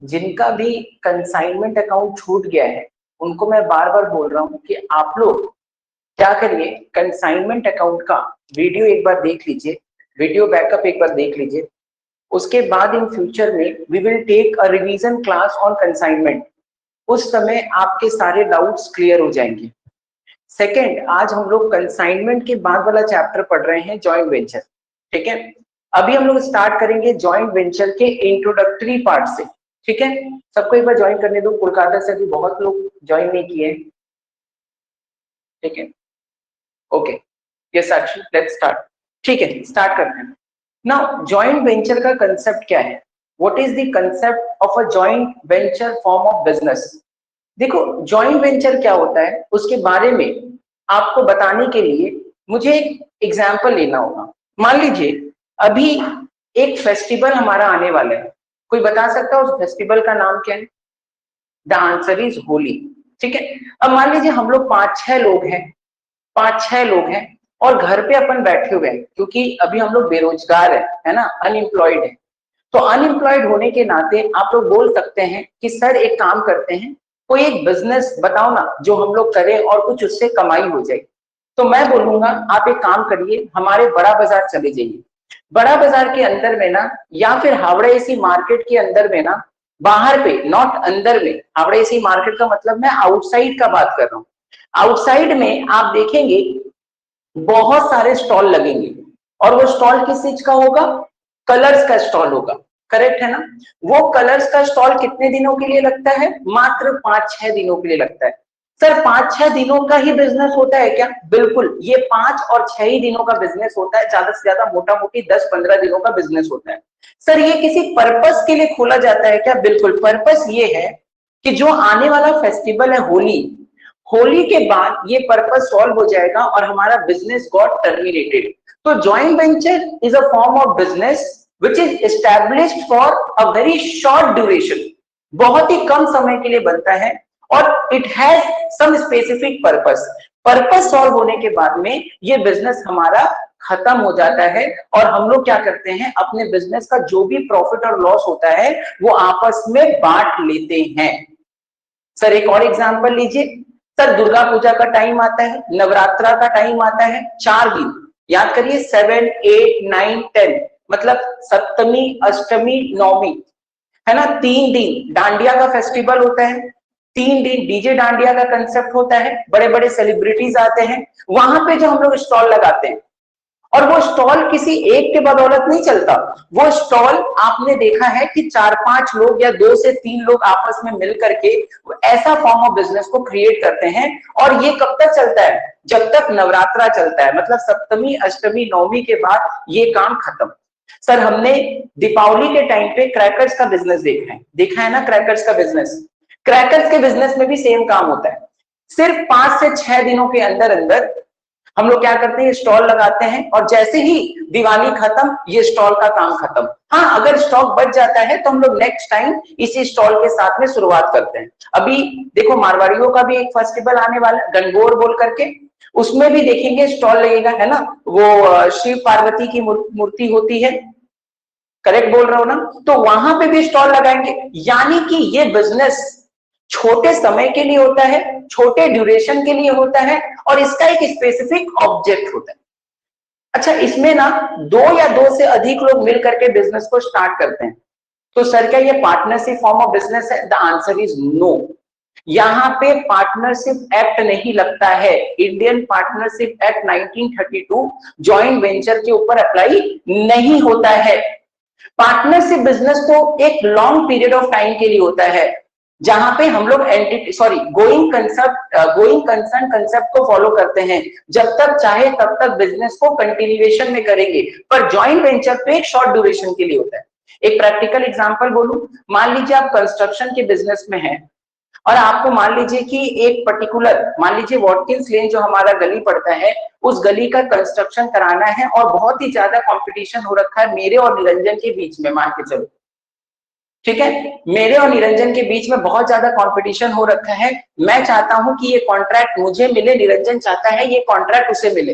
जिनका भी consignment account छूट गया है उनको मैं बार बार बोल रहा हूँ कि आप लोग क्या करिए, कंसाइनमेंट अकाउंट का वीडियो एक बार देख लीजिए, वीडियो बैकअप एक बार देख लीजिए। उसके बाद इन फ्यूचर में we will take a revision class on consignment. उस समय आपके सारे डाउट्स क्लियर हो जाएंगे। सेकेंड, आज हम लोग कंसाइनमेंट के बाद वाला चैप्टर पढ़ रहे हैं, जॉइंट वेंचर। ठीक है, अभी हम लोग स्टार्ट करेंगे जॉइंट वेंचर के इंट्रोडक्टरी पार्ट से। ठीक है, सबको एक बार ज्वाइन करने दो, कोलकाता से अभी बहुत लोग ज्वाइन नहीं किए। ठीक है, okay, yes Sakshi, let's start. ठीक है, स्टार्ट करते हैं। नाउ जॉइंट वेंचर का कंसेप्ट क्या है? What is the concept of a joint venture form of business? देखो, जॉइंट वेंचर क्या होता है उसके बारे में आपको बताने के लिए मुझे एक एग्जाम्पल लेना होगा। मान लीजिए अभी एक फेस्टिवल हमारा आने वाला है, कोई बता सकता है उस फेस्टिवल का नाम क्या है? The answer is Holi. ठीक है, अब मान लीजिए हम लोग 5-6 लोग हैं, 5-6 लोग हैं और घर पे अपन बैठे हुए हैं, क्योंकि अभी हम लोग बेरोजगार है ना, अनएम्प्लॉयड है। तो अनएम्प्लॉयड होने के नाते आप लोग बोल सकते हैं कि सर एक काम करते हैं, कोई एक बिजनेस बताओ ना जो हम लोग करें और कुछ उससे कमाई हो जाए। तो मैं बोलूंगा आप एक काम करिए, हमारे बड़ा बाजार चले जाइए। बड़ा बाजार के अंदर में ना, या फिर हावड़ा एसी मार्केट के अंदर में ना, बाहर पे, नॉट अंदर में, हावड़ा एसी मार्केट का मतलब मैं आउटसाइड का बात कर रहा हूँ। आउटसाइड में आप देखेंगे बहुत सारे स्टॉल लगेंगे और वो स्टॉल किस चीज का होगा? कलर्स का स्टॉल होगा। करेक्ट है ना? वो कलर्स का स्टॉल कितने दिनों के लिए लगता है? मात्र 5-6 दिनों के लिए लगता है। सर 5-6 दिनों का ही बिजनेस होता है क्या? बिल्कुल, ये 5 और 6 ही दिनों का बिजनेस होता है, ज्यादा से ज्यादा मोटा मोटी 10-15 दिनों का बिजनेस होता है। सर ये किसी पर्पस के लिए खोला जाता है क्या? बिल्कुल, पर्पस ये है कि जो आने वाला फेस्टिवल है होली, होली के बाद ये पर्पस सॉल्व हो जाएगा और हमारा बिजनेस गॉट टर्मिनेटेड। तो joint venture is a form of business which is established for a very short duration, बहुत ही कम समय के लिए बनता है और it has some specific purpose. Purpose solve होने के बाद में ये बिजनेस हमारा खत्म हो जाता है और हम लोग क्या करते हैं, अपने बिजनेस का जो भी प्रॉफिट और लॉस होता है वो आपस में बांट लेते हैं। सर एक और एग्जांपल लीजिए, सर दुर्गा पूजा का टाइम आता है, नवरात्रा का टाइम आता है, 4 दिन याद करिए, 7, 8, 9, 10, मतलब सप्तमी, अष्टमी, नवमी, है ना। 3 दिन डांडिया का फेस्टिवल होता है, 3 दिन डीजे डांडिया का कंसेप्ट होता है, बड़े बड़े सेलिब्रिटीज आते हैं, वहां पे जो हम लोग स्टॉल लगाते हैं, और वो स्टॉल किसी एक के बदौलत नहीं चलता। वो स्टॉल आपने देखा है कि 4-5 लोग या 2 से 3 लोग आपस में मिल करके ऐसा फॉर्म ऑफ बिजनेस को क्रिएट करते हैं। और ये कब तक चलता है? जब तक नवरात्रा चलता है, मतलब सप्तमी, अष्टमी, नवमी के बाद ये काम खत्म। सर हमने दीपावली के टाइम पे क्रैकर्स का बिजनेस देखा है ना, क्रैकर्स का बिजनेस। क्रैकर्स के बिजनेस में भी सेम काम होता है। सिर्फ 5 से 6 दिनों के अंदर अंदर हम लोग क्या करते हैं, स्टॉल लगाते हैं और जैसे ही दिवाली खत्म ये स्टॉल का काम खत्म। हाँ, अगर स्टॉक बच जाता है तो हम लोग नेक्स्ट टाइम इसी स्टॉल के साथ में शुरुआत करते हैं। अभी देखो मारवाड़ियों का भी एक फेस्टिवल आने वाला है, गणगौर बोल करके, उसमें भी देखेंगे स्टॉल लगेगा, है ना। वो शिव पार्वती की मूर्ति होती है, करेक्ट बोल रहा हूं ना, तो वहां पे भी स्टॉल लगाएंगे। यानी कि ये बिजनेस छोटे समय के लिए होता है, छोटे ड्यूरेशन के लिए होता है और इसका एक स्पेसिफिक ऑब्जेक्ट होता है। अच्छा, इसमें ना 2 या 2 से अधिक लोग मिल करके बिजनेस को स्टार्ट करते हैं, तो सर क्या ये पार्टनरशिप फॉर्म ऑफ बिजनेस है? The answer is no. यहाँ पे पार्टनरशिप एक्ट नहीं लगता है। Indian partnership act 1932 joint venture के ऊपर अप्लाई नहीं होता है। पार्टनरशिप बिजनेस तो एक लॉन्ग पीरियड ऑफ टाइम के लिए होता है, जहां पे हम लोग एंटिटी गोइंग कंसर्न कंसेप्ट को फॉलो करते हैं। जब तक चाहे तब तक बिजनेस को कंटिन्यूएशन में करेंगे, पर जॉइंट वेंचर तो एक शॉर्ट ड्यूरेशन के लिए होता है। एक प्रैक्टिकल एग्जांपल बोलूं, मान लीजिए आप कंस्ट्रक्शन के बिजनेस में हैं और आपको मान लीजिए कि एक पर्टिकुलर, मान लीजिए वॉटकिंस लेन जो हमारा गली पड़ता है, उस गली का कंस्ट्रक्शन कराना है और बहुत ही ज्यादा कंपटीशन हो रखा है मेरे और निरंजन के बीच में, मान के चलो, ठीक है, मेरे और निरंजन के बीच में बहुत ज्यादा कंपटीशन हो रखा है। मैं चाहता हूं कि ये कॉन्ट्रैक्ट मुझे मिले, निरंजन चाहता है ये कॉन्ट्रैक्ट उसे मिले।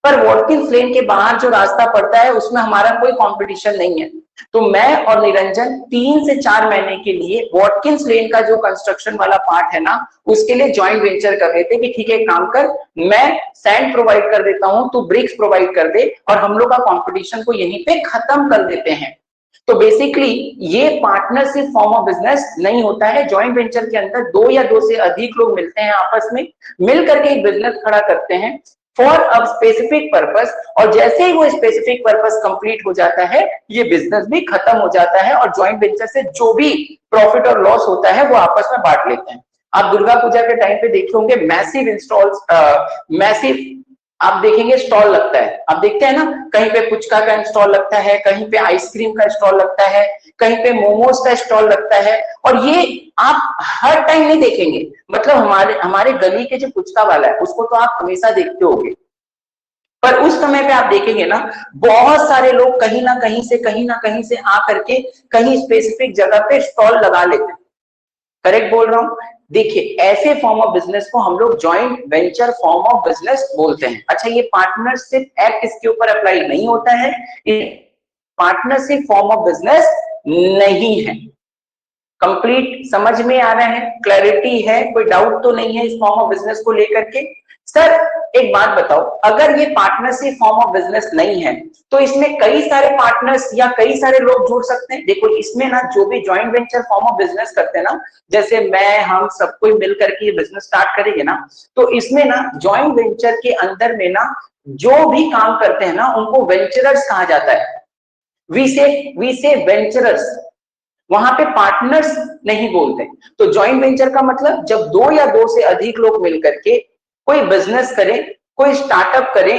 पर वॉटकिंस लेन के बाहर जो रास्ता पड़ता है उसमें हमारा कोई कंपटीशन नहीं है। तो मैं और निरंजन 3 से 4 महीने के लिए वॉटकिंस लेन का जो कंस्ट्रक्शन वाला पार्ट है ना, उसके लिए जॉइंट वेंचर कर रहे थे कि ठीक है, काम कर, मैं सैंड प्रोवाइड कर देता हूं, तू ब्रिक्स प्रोवाइड कर दे और हम लोग का कंपटीशन को यहीं पे खत्म कर देते हैं। तो बेसिकली ये पार्टनरशिप फॉर्म ऑफ बिजनेस नहीं होता है। जॉइंट वेंचर के अंदर 2 या 2 से अधिक लोग मिलते हैं, आपस में मिल करके एक बिजनेस खड़ा करते हैं फॉर अ स्पेसिफिक पर्पस, और जैसे ही वो स्पेसिफिक पर्पस कंप्लीट हो जाता है, ये बिजनेस भी खत्म हो जाता है और जॉइंट वेंचर से जो भी प्रॉफिट और लॉस होता है वो आपस में बांट लेते हैं। आप दुर्गा पूजा के टाइम पे देखे होंगे मैसिव इंस्टॉल्स, मैसिव आप देखेंगे स्टॉल लगता है, आप देखते हैं ना, कहीं पे पुचका का स्टॉल लगता है, कहीं पे आइसक्रीम का स्टॉल लगता है, कहीं पे मोमोज का स्टॉल लगता है, और ये आप हर टाइम नहीं देखेंगे। मतलब हमारे गली के जो पुचका वाला है उसको तो आप हमेशा देखते होंगे, पर उस समय पे आप देखेंगे ना, बहुत सारे लोग कहीं ना कहीं से आ करके कहीं स्पेसिफिक जगह पे स्टॉल लगा लेते हैं। करेक्ट बोल रहा हूं? देखिए, ऐसे फॉर्म ऑफ बिजनेस को हम लोग joint venture form of business बोलते हैं। अच्छा, ये पार्टनरशिप एक्ट इसके ऊपर अप्लाई नहीं होता है, पार्टनरशिप फॉर्म ऑफ बिजनेस नहीं है। कंप्लीट समझ में आ रहा है? क्लैरिटी है? कोई डाउट तो नहीं है इस फॉर्म ऑफ बिजनेस को लेकर के? सर एक बात बताओ, अगर ये पार्टनरशिप फॉर्म ऑफ बिजनेस नहीं है तो इसमें कई सारे पार्टनर्स या कई सारे लोग जुड़ सकते हैं। देखो, इसमें ना जो भी joint venture form of business करते हैं ना, जैसे मैं, हम सब कोई मिल करके ये बिजनेस स्टार्ट करेंगे ना, तो इसमें ना जॉइंट वेंचर के अंदर में ना जो भी काम करते हैं ना उनको वेंचरर्स कहा जाता है। वी से वेंचरर्स, वहां पे पार्टनर्स नहीं बोलते। तो जॉइंट वेंचर का मतलब जब 2 या 2 से अधिक लोग मिलकर के कोई बिजनेस करें, कोई स्टार्टअप करें,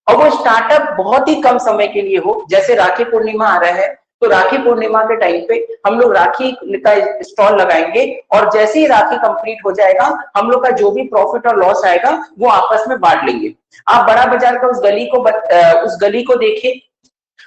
और वो स्टार्टअप बहुत ही कम समय के लिए हो। जैसे राखी पूर्णिमा आ रहा है, तो राखी पूर्णिमा के टाइम पे हम लोग राखी का स्टॉल लगाएंगे, और जैसे ही राखी कंप्लीट हो जाएगा, हम लोग का जो भी प्रॉफिट और लॉस आएगा वो आपस में बांट लेंगे। आप बड़ा बाजार का उस गली को देखिए,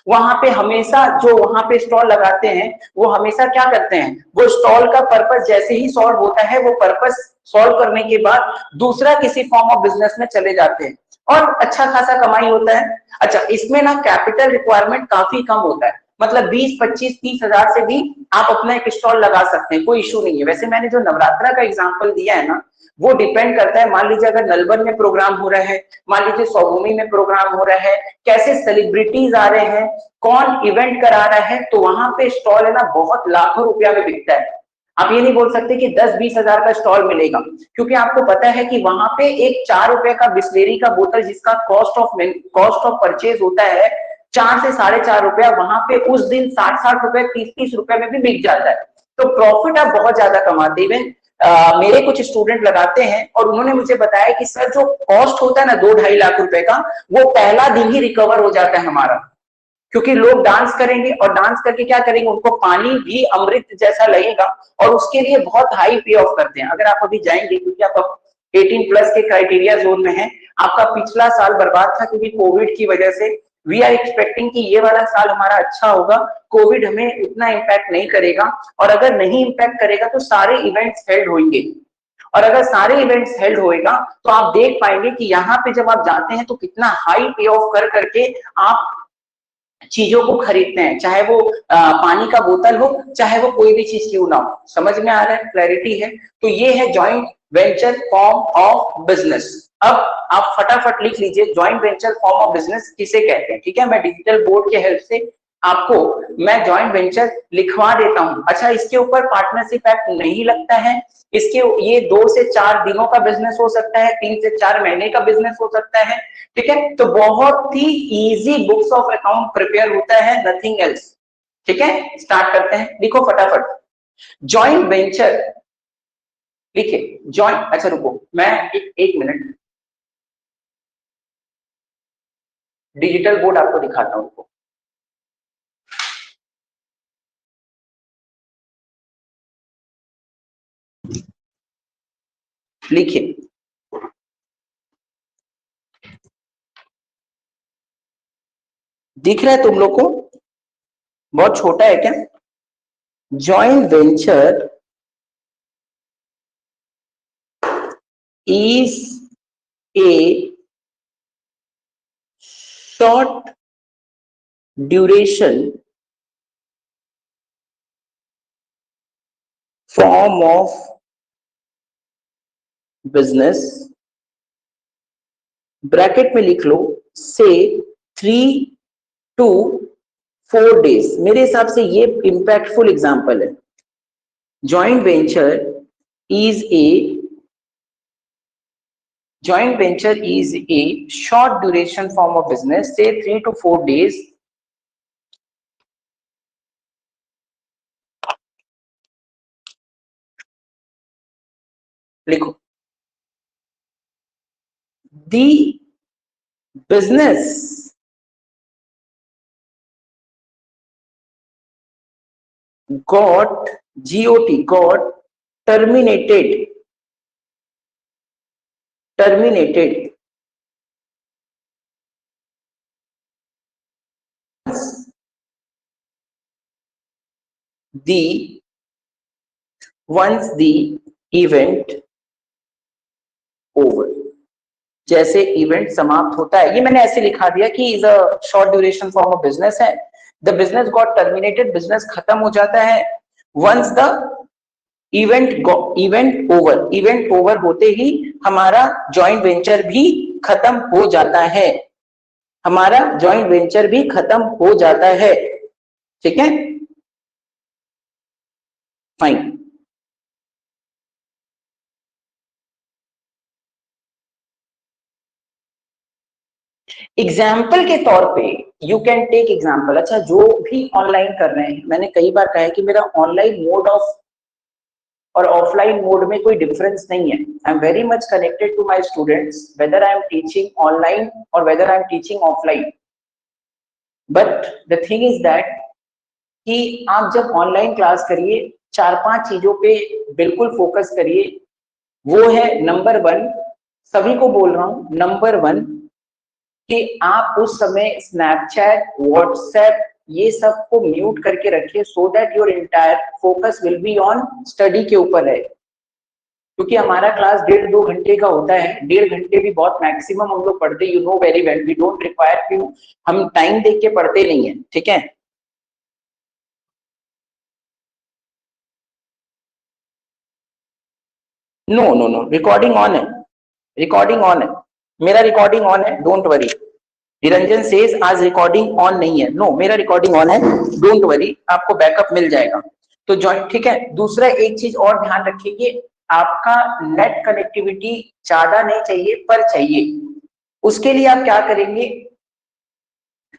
वहां पे हमेशा जो वहां पे स्टॉल लगाते हैं वो हमेशा क्या करते हैं, वो स्टॉल का पर्पस जैसे ही सॉल्व होता है, वो पर्पस सॉल्व करने के बाद दूसरा किसी फॉर्म ऑफ बिजनेस में चले जाते हैं और अच्छा खासा कमाई होता है। अच्छा, इसमें ना कैपिटल रिक्वायरमेंट काफी कम होता है, मतलब 20, 25, 30 हजार से भी आप अपना एक स्टॉल लगा सकते हैं, कोई इशू नहीं है। वैसे मैंने जो नवरात्रा का एग्जांपल दिया है ना, वो डिपेंड करता है, मान लीजिए अगर नलबन में प्रोग्राम हो रहा है, मान लीजिए सौभूमि में प्रोग्राम हो रहा है, कैसे सेलिब्रिटीज आ रहे हैं, कौन इवेंट करा रहा है, तो वहां पे स्टॉल है ना बहुत लाखों रुपया में बिकता है। आप ये नहीं बोल सकते कि 10-20 हजार का स्टॉल मिलेगा, क्योंकि आपको पता है कि वहां पे एक 4 रुपए का बिस्लेरी का बोतल जिसका कॉस्ट ऑफ परचेज होता है 4 से 4.5 रुपया, वहां पे उस दिन 60-60 रुपए, 30-30 रुपए में भी बिक जाता है। तो प्रॉफिट आप बहुत ज्यादा कमाते हैं। इवन मेरे कुछ स्टूडेंट लगाते हैं और उन्होंने मुझे बताया कि सर जो कॉस्ट होता है ना 2-2.5 लाख रुपए का, वो पहला दिन ही रिकवर हो जाता है हमारा, क्योंकि लोग डांस करेंगे और डांस करके क्या करेंगे, उनको पानी भी अमृत जैसा लगेगा, और उसके लिए बहुत हाई पे ऑफ करते हैं। अगर आप अभी जाएंगे, क्योंकि आप 18 प्लस के क्राइटेरिया जोन में है, आपका पिछला साल बर्बाद था क्योंकि कोविड की वजह से। वी आर एक्सपेक्टिंग कि ये वाला साल हमारा अच्छा होगा, कोविड हमें उतना इम्पैक्ट नहीं करेगा, और अगर नहीं इम्पैक्ट करेगा तो सारे इवेंट्स हेल्ड होंगे, और अगर सारे इवेंट्स हेल्ड होएगा तो आप देख पाएंगे कि यहाँ पे जब आप जाते हैं तो कितना हाई पे ऑफ कर करके आप चीजों को खरीदते हैं, चाहे वो पानी का बोतल हो, चाहे वो कोई भी चीज क्यों ना हो। समझ में आ रहा है? क्लैरिटी है? तो ये है joint venture form of business. अब आप फटाफट लिख लीजिए joint venture form of business किसे कहते हैं। ठीक है, मैं डिजिटल बोर्ड के हेल्प से आपको मैं जॉइंट वेंचर लिखवा देता हूं। अच्छा, इसके ऊपर पार्टनरशिप एक्ट नहीं लगता है, इसके ये 2 से 4 दिनों का बिजनेस हो सकता है, 3 से 4 महीने का बिजनेस हो सकता है। ठीक है, तो बहुत ही easy books of account prepare होता है, नथिंग एल्स। ठीक है, स्टार्ट करते हैं, लिखो फटाफट जॉइंट वेंचर। लिखिए जॉइंट, अच्छा रुको मैं एक मिनट डिजिटल बोर्ड आपको दिखाता हूं। लिखिए, दिख रहा है तुम लोग को? बहुत छोटा है क्या? Joint venture is a short duration form of business, bracket में लिख लो से 3 to 4 days। मेरे हिसाब से ये इंपैक्टफुल एग्जांपल है। Joint venture is a short duration form of business, say 3 to 4 days, लिखो। The business got terminated once the event over। जैसे इवेंट समाप्त होता है, ये मैंने ऐसे लिखा दिया कि is a short duration form of business है। The business got terminated, business खत्म हो जाता है। वंस द इवेंट ओवर होते ही हमारा जॉइंट वेंचर भी खत्म हो जाता है, हमारा जॉइंट वेंचर भी खत्म हो जाता है। ठीक है, फाइन। एग्जाम्पल के तौर पे यू कैन टेक एग्जाम्पल। अच्छा, जो भी ऑनलाइन कर रहे हैं, मैंने कई बार कहा है कि मेरा ऑनलाइन मोड ऑफ और ऑफलाइन मोड में कोई डिफरेंस नहीं है। I am very much connected to my students whether I am teaching online और whether I am teaching offline. But the thing is that कि आप जब ऑनलाइन क्लास करिए, 4-5 चीजों पे बिल्कुल फोकस करिए। वो है नंबर 1, सभी को बोल रहा हूं, नंबर 1 कि आप उस समय स्नैपचैट, व्हाट्सएप ये सब को म्यूट करके रखिए, so that your entire focus will be on study के ऊपर है। क्योंकि हमारा क्लास 1.5-2 घंटे का होता है। 1.5 घंटे भी बहुत मैक्सिमम हम लोग पढ़ते, you know very well, we don't require कि हम टाइम देख के पढ़ते नहीं है। ठीक है, नो, रिकॉर्डिंग ऑन है, रिकॉर्डिंग ऑन है, मेरा रिकॉर्डिंग ऑन है, डोंट वरी। निरंजन सेज आज रिकॉर्डिंग ऑन नहीं है। नो, मेरा रिकॉर्डिंग ऑन है, डोंट वरी, आपको बैकअप मिल जाएगा। तो जॉइंट, ठीक है। दूसरा एक चीज और ध्यान रखिए, आपका नेट कनेक्टिविटी ज्यादा नहीं चाहिए पर चाहिए। उसके लिए आप क्या करेंगे,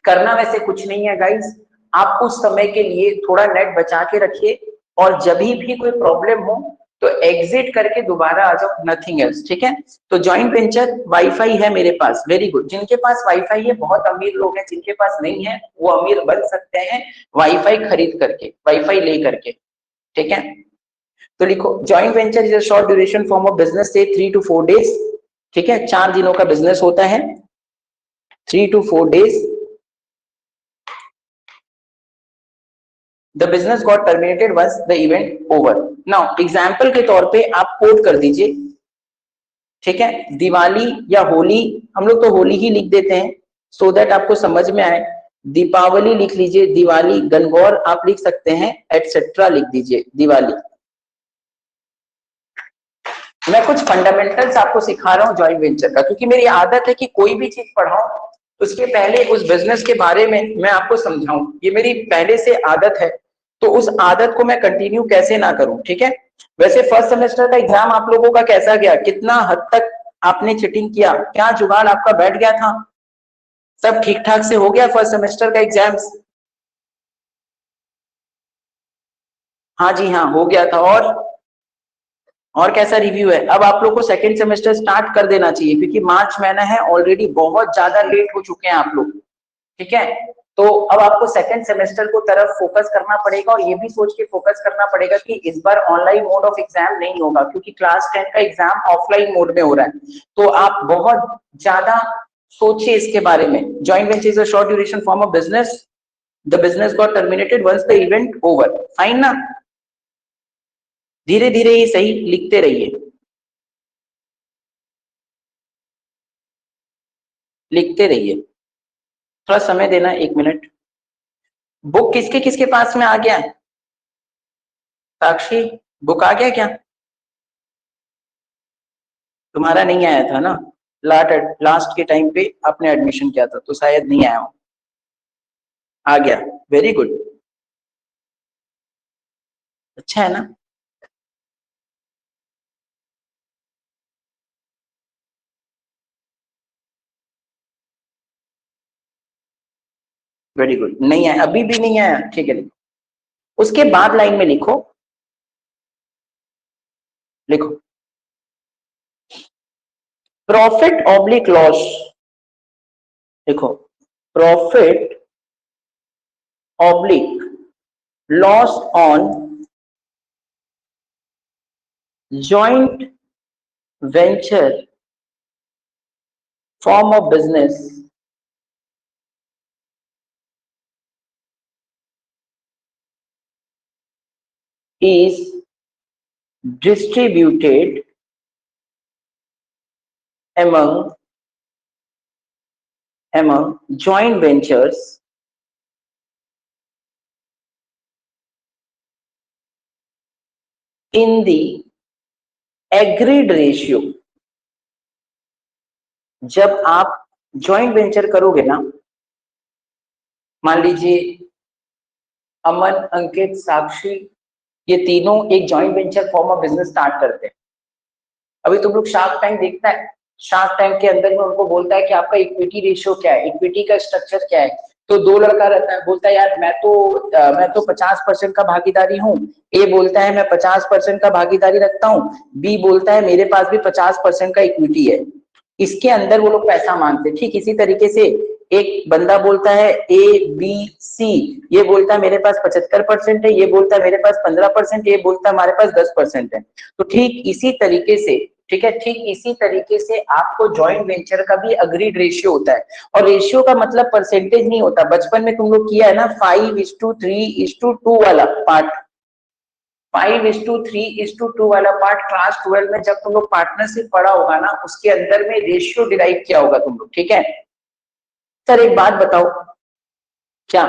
करना वैसे कुछ नहीं है गाइस, आप उस समय के लिए थोड़ा नेट बचा के रखिए और जब भी कोई प्रॉब्लम हो तो एग्जिट करके दोबारा आ जाओ, नथिंग एल्स। ठीक है, तो जॉइंट वेंचर वाईफाई है मेरे पास, वेरी गुड। जिनके पास वाईफाई है, बहुत अमीर लोग हैं, जिनके पास नहीं है वो अमीर बन सकते हैं वाईफाई खरीद करके, वाईफाई ले करके। ठीक है, तो लिखो joint venture is a short duration form of business से 3 to 4 days। ठीक है, 4 दिनों का बिजनेस होता है, 3 to 4 days। The business got terminated once the event over। Now example के तौर पे आप कोट कर दीजिए। ठीक है, दिवाली या होली, हम लोग तो होली ही लिख देते हैं सो दैट आपको समझ में आए। दीपावली लिख लीजिए, दिवाली, गणगौर आप लिख सकते हैं, एटसेट्रा लिख दीजिए, दिवाली। मैं कुछ फंडामेंटल्स आपको सिखा रहा हूँ जॉइंट वेंचर का, क्योंकि मेरी आदत है कि कोई भी चीज पढ़ाऊं उसके पहले उस बिजनेस के बारे में मैं आपको समझाऊं, ये मेरी पहले से आदत है। तो उस आदत को मैं कंटिन्यू कैसे ना करूं। ठीक है, वैसे फर्स्ट सेमेस्टर का एग्जाम आप लोगों का कैसा गया, कितना हद तक आपने चीटिंग किया, क्या जुगाड़ आपका बैठ गया था, सब ठीक ठाक से हो गया फर्स्ट सेमेस्टर का एग्जाम्स? हाँ जी हाँ, हो गया था। और कैसा रिव्यू है? अब आप लोग को सेकंड सेमेस्टर स्टार्ट कर देना चाहिए, क्योंकि मार्च महीना है, ऑलरेडी बहुत ज्यादा लेट हो चुके हैं आप लोग। ठीक है, तो अब आपको सेकंड सेमेस्टर को तरफ फोकस करना पड़ेगा और ये भी सोच के फोकस करना पड़ेगा कि इस बार ऑनलाइन मोड ऑफ एग्जाम नहीं होगा, क्योंकि क्लास 10 का एग्जाम ऑफलाइन मोड में हो रहा है। तो आप बहुत ज्यादा सोचिए इसके बारे में। Joint venture is a short duration form of business, the business got terminated once the event over. Fine ना, धीरे धीरे ही सही, लिखते रहिए, लिखते रहिए। थोड़ा समय देना, 1 मिनट। बुक किसके किसके पास में आ गया है? साक्षी, बुक आ गया क्या? तुम्हारा नहीं आया था ना, लास्ट के टाइम पे आपने एडमिशन किया था, तो शायद नहीं आया हो। आ गया, वेरी गुड, अच्छा है ना। वेरी गुड, नहीं आया, अभी भी नहीं आया, ठीक है। उसके बाद लाइन में लिखो, लिखो प्रॉफिट ऑब्लिक लॉस, देखो profit oblique loss on joint venture form of business is distributed among joint ventures in the agreed ratio। जब आप जॉइंट वेंचर करोगे ना, मान लीजिए अमन, अंकित, साक्षी, ये तीनों एक joint venture form of business start करते हैं। अभी तुम लोग शार्क टैंक देखता है, शार्क टैंक के अंदर में उनको बोलता है कि आपका इक्विटी रेशियो क्या है, इक्विटी का स्ट्रक्चर क्या है। तो दो लड़का रहता है, बोलता है यार मैं तो 50% का भागीदारी हूँ। ए बोलता है मैं 50% का भागीदारी रखता हूँ, बी बोलता है मेरे पास भी 50% का इक्विटी है। इसके अंदर वो लोग पैसा मांगते हैं। ठीक इसी तरीके से एक बंदा बोलता है ए बी सी, ये बोलता है मेरे पास 75% है, ये बोलता है मेरे पास 15%, ये बोलता है हमारे पास 10% है। तो ठीक इसी तरीके से, ठीक है, ठीक इसी तरीके से आपको जॉइंट वेंचर का भी अग्रीड रेशियो होता है। और रेशियो का मतलब परसेंटेज नहीं होता। बचपन में तुम लोग किया है ना 5:3:2 वाला पार्ट, 5:3:2 वाला पार्ट क्लास 12 में जब तुम लोग पार्टनरशिप पढ़ा होगा ना, उसके अंदर में रेशियो डिराइव किया होगा तुम लोग, ठीक है। सर एक बात बताओ, क्या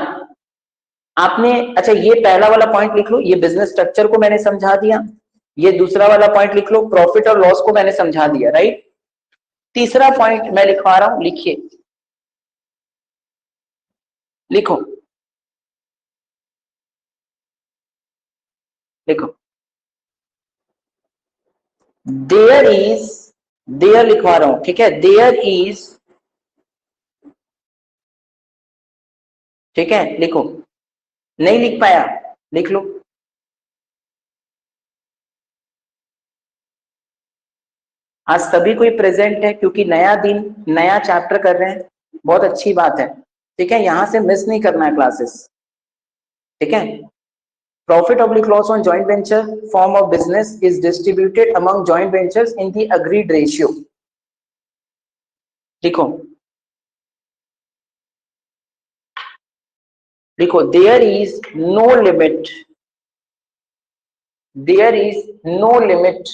आपने, अच्छा ये पहला वाला पॉइंट लिख लो, ये बिजनेस स्ट्रक्चर को मैंने समझा दिया। ये दूसरा वाला पॉइंट लिख लो, प्रॉफिट और लॉस को मैंने समझा दिया, राइट। तीसरा पॉइंट मैं लिखवा रहा हूं, लिखिए, लिखो, लिखो, देयर इज, देयर लिखवा रहा हूं, ठीक है, देयर इज, ठीक है, लिखो। नहीं लिख पाया, लिख लो। आज सभी कोई प्रेजेंट है क्योंकि नया दिन, नया चैप्टर कर रहे हैं, बहुत अच्छी बात है, ठीक है। यहां से मिस नहीं करना है क्लासेस, ठीक है। Profit oblique loss on joint venture form of business is distributed among joint ventures in the agreed ratio. लिखो, लिखो, there is no limit, there is no limit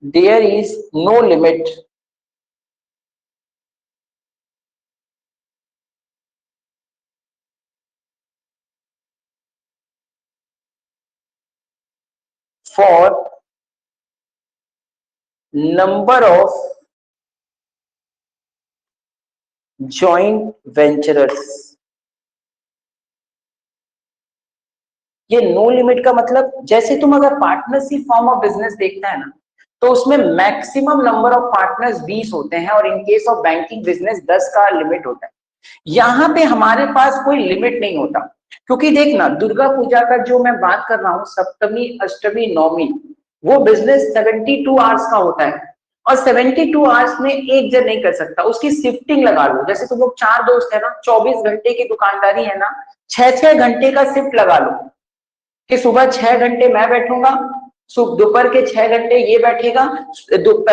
there is no limit for number of joint venturers। ये no limit का मतलब, जैसे तुम अगर partnership form of business देखता है ना, तो उसमें मैक्सिमम नंबर ऑफ पार्टनर्स 20 होते हैं, और in case of banking business 10 का लिमिट होता है। यहाँ पे हमारे पास कोई लिमिट नहीं होता, क्योंकि देखना दुर्गा पूजा का जो मैं बात कर रहा हूँ, सप्तमी अष्टमी नवमी, वो बिजनेस 72 आवर्स का होता है, और 72 आवर्स में एक जन नहीं कर सकता, उसकी शिफ्टिंग लगा लो। जैसे तुम लोग 4 दोस्त है ना, 24 घंटे की दुकानदारी है ना, 6-6 घंटे का शिफ्ट लगा लो, कि सुबह 6 घंटे मैं बैठूंगा, दोपहर के 6 घंटे ये बैठेगा,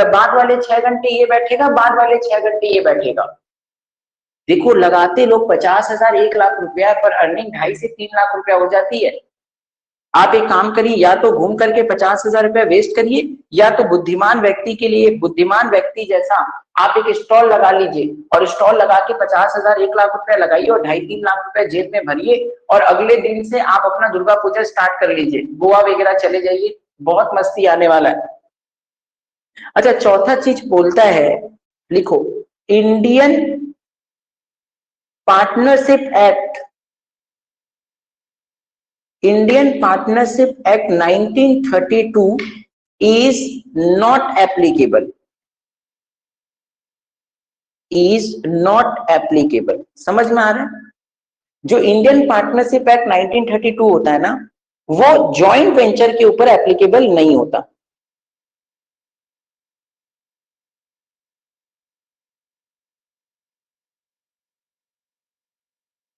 बाद वाले 6 घंटे ये बैठेगा, बाद वाले 6 घंटे ये बैठेगा। देखो लगाते लोग 50,000 1 लाख रुपया, पर अर्निंग 2.5 से 3 लाख रुपया हो जाती है। आप एक काम करिए, या तो घूम करके 50,000 रुपया वेस्ट करिए, या तो बुद्धिमान व्यक्ति के लिए, बुद्धिमान व्यक्ति जैसा आप एक स्टॉल लगा लीजिए और स्टॉल लगा के 50,000 1 लाख रुपया लगाइए और 2.5-3 लाख रुपया जेब में भरिए और अगले दिन से आप अपना दुर्गा पूजा स्टार्ट कर लीजिए, गोवा वगैरह चले जाइए, बहुत मस्ती आने वाला है। अच्छा, चौथा चीज बोलता है, लिखो, Indian partnership act, Indian Partnership Act 1932 is not applicable. Is not applicable. समझ में आ रहा है? जो इंडियन पार्टनरशिप एक्ट 1932 होता है ना, वो जॉइंट वेंचर के ऊपर एप्लीकेबल नहीं होता।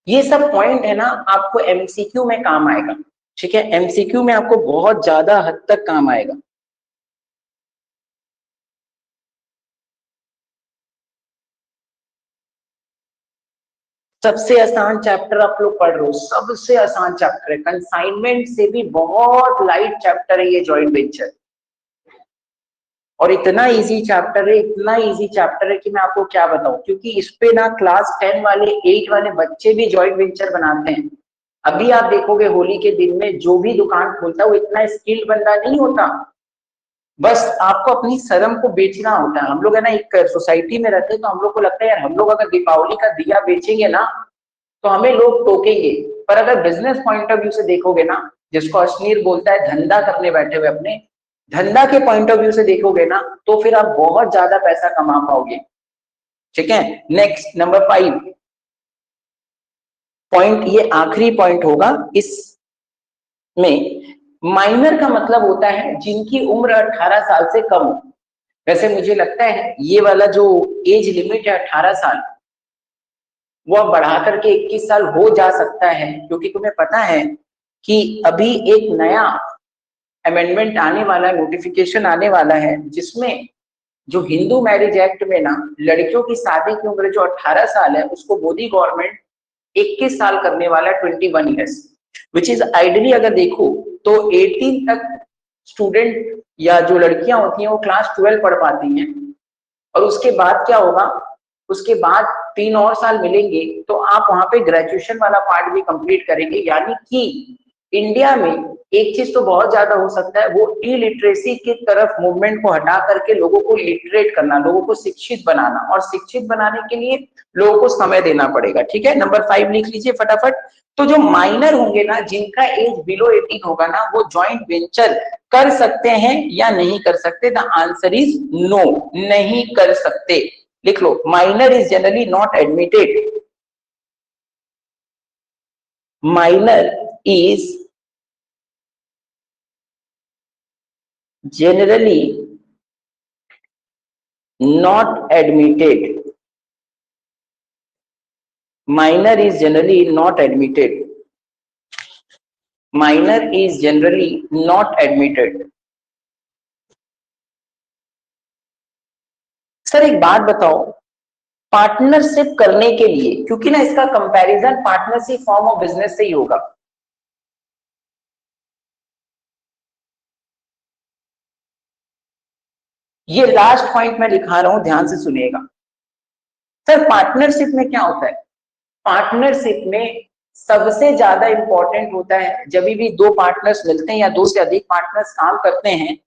ये सब पॉइंट है ना, आपको एमसीक्यू में काम आएगा, ठीक है, एमसीक्यू में आपको बहुत ज्यादा हद तक काम आएगा। सबसे आसान चैप्टर आप लोग पढ़ रहे हो, सबसे आसान चैप्टर है, कंसाइनमेंट से भी बहुत लाइट चैप्टर है ये जॉइंट वेंचर, और इतना इजी चैप्टर है, इतना इजी चैप्टर है कि मैं आपको क्या बताऊं, क्योंकि इस पे ना क्लास 10 वाले 8 वाले बच्चे भी जॉइंट वेंचर बनाते हैं। अभी आप देखोगे होली के दिन में जो भी दुकान खोलता है वो इतना स्किल्ड बंदा नहीं होता, बस आपको अपनी शर्म को बेचना होता है। हम लोग है ना एक सोसाइटी में रहते हैं, तो हम लोग को लगता है यार हम लोग अगर दीपावली का दिया बेचेंगे ना तो हमें लोग टोकेंगे, पर अगर बिजनेस पॉइंट ऑफ व्यू से देखोगे ना, जिसको अश्लील बोलता है धंधा करने बैठे हुए, अपने धंधा के पॉइंट ऑफ व्यू से देखोगे ना, तो फिर आप बहुत ज्यादा पैसा कमा पाओगे, ठीक है। नेक्स्ट नंबर 5 पॉइंट, ये आखिरी पॉइंट होगा इसमें, माइनर का मतलब होता है जिनकी उम्र 18 साल से कम हो। वैसे मुझे लगता है ये वाला जो एज लिमिट है 18 साल, वो अब बढ़ा करके 21 साल हो जा सकता है, क्योंकि तुम्हें पता है कि अभी एक नया अमेंडमेंट आने वाला है, नोटिफिकेशन आने वाला है, जिसमें जो हिंदू मैरिज एक्ट में ना लड़कियों की शादी की उम्र जो 18 साल है उसको मोदी गवर्नमेंट 21 साल करने वाला है, 21 ईयर्स, विच इज आइडियली अगर देखो तो 18 तक स्टूडेंट या जो लड़कियां होती हैं वो क्लास 12 पढ़ पाती हैं, और उसके बाद क्या होगा, उसके बाद 3 और साल मिलेंगे तो आप वहां पे ग्रेजुएशन वाला पार्ट भी कंप्लीट करेंगे। यानी कि इंडिया में एक चीज तो बहुत ज्यादा हो सकता है, वो इलिटरेसी की तरफ मूवमेंट को हटा करके लोगों को लिटरेट करना, लोगों को शिक्षित बनाना, और शिक्षित बनाने के लिए लोगों को समय देना पड़ेगा, ठीक है। नंबर 5 लिख लीजिए फटाफट। तो जो माइनर होंगे ना, जिनका एज बिलो 18 होगा ना, वो जॉइंट वेंचर कर सकते हैं या नहीं कर सकते? द आंसर इज नो, नहीं कर सकते। लिख लो, minor is generally not admitted, minor is generally not admitted, minor is generally not admitted, minor is generally not admitted। Sir एक बात बताओ, पार्टनरशिप करने के लिए, क्योंकि ना इसका comparison partnership form of business से ही होगा, ये लास्ट पॉइंट मैं लिखा रहा हूं, ध्यान से सुनिएगा। सर पार्टनरशिप में क्या होता है, पार्टनरशिप में सबसे ज्यादा इंपॉर्टेंट होता है जब भी दो पार्टनर्स मिलते हैं या दो से अधिक पार्टनर्स काम करते हैं,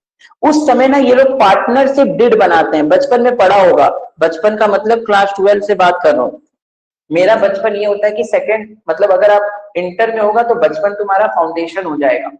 उस समय ना ये लोग पार्टनरशिप डीड बनाते हैं। बचपन में पढ़ा होगा, बचपन का मतलब क्लास 12 से बात कर रहा हूं, मेरा बचपन ये होता है कि सेकंड मतलब अगर आप इंटर में होगा तो बचपन तुम्हारा फाउंडेशन हो जाएगा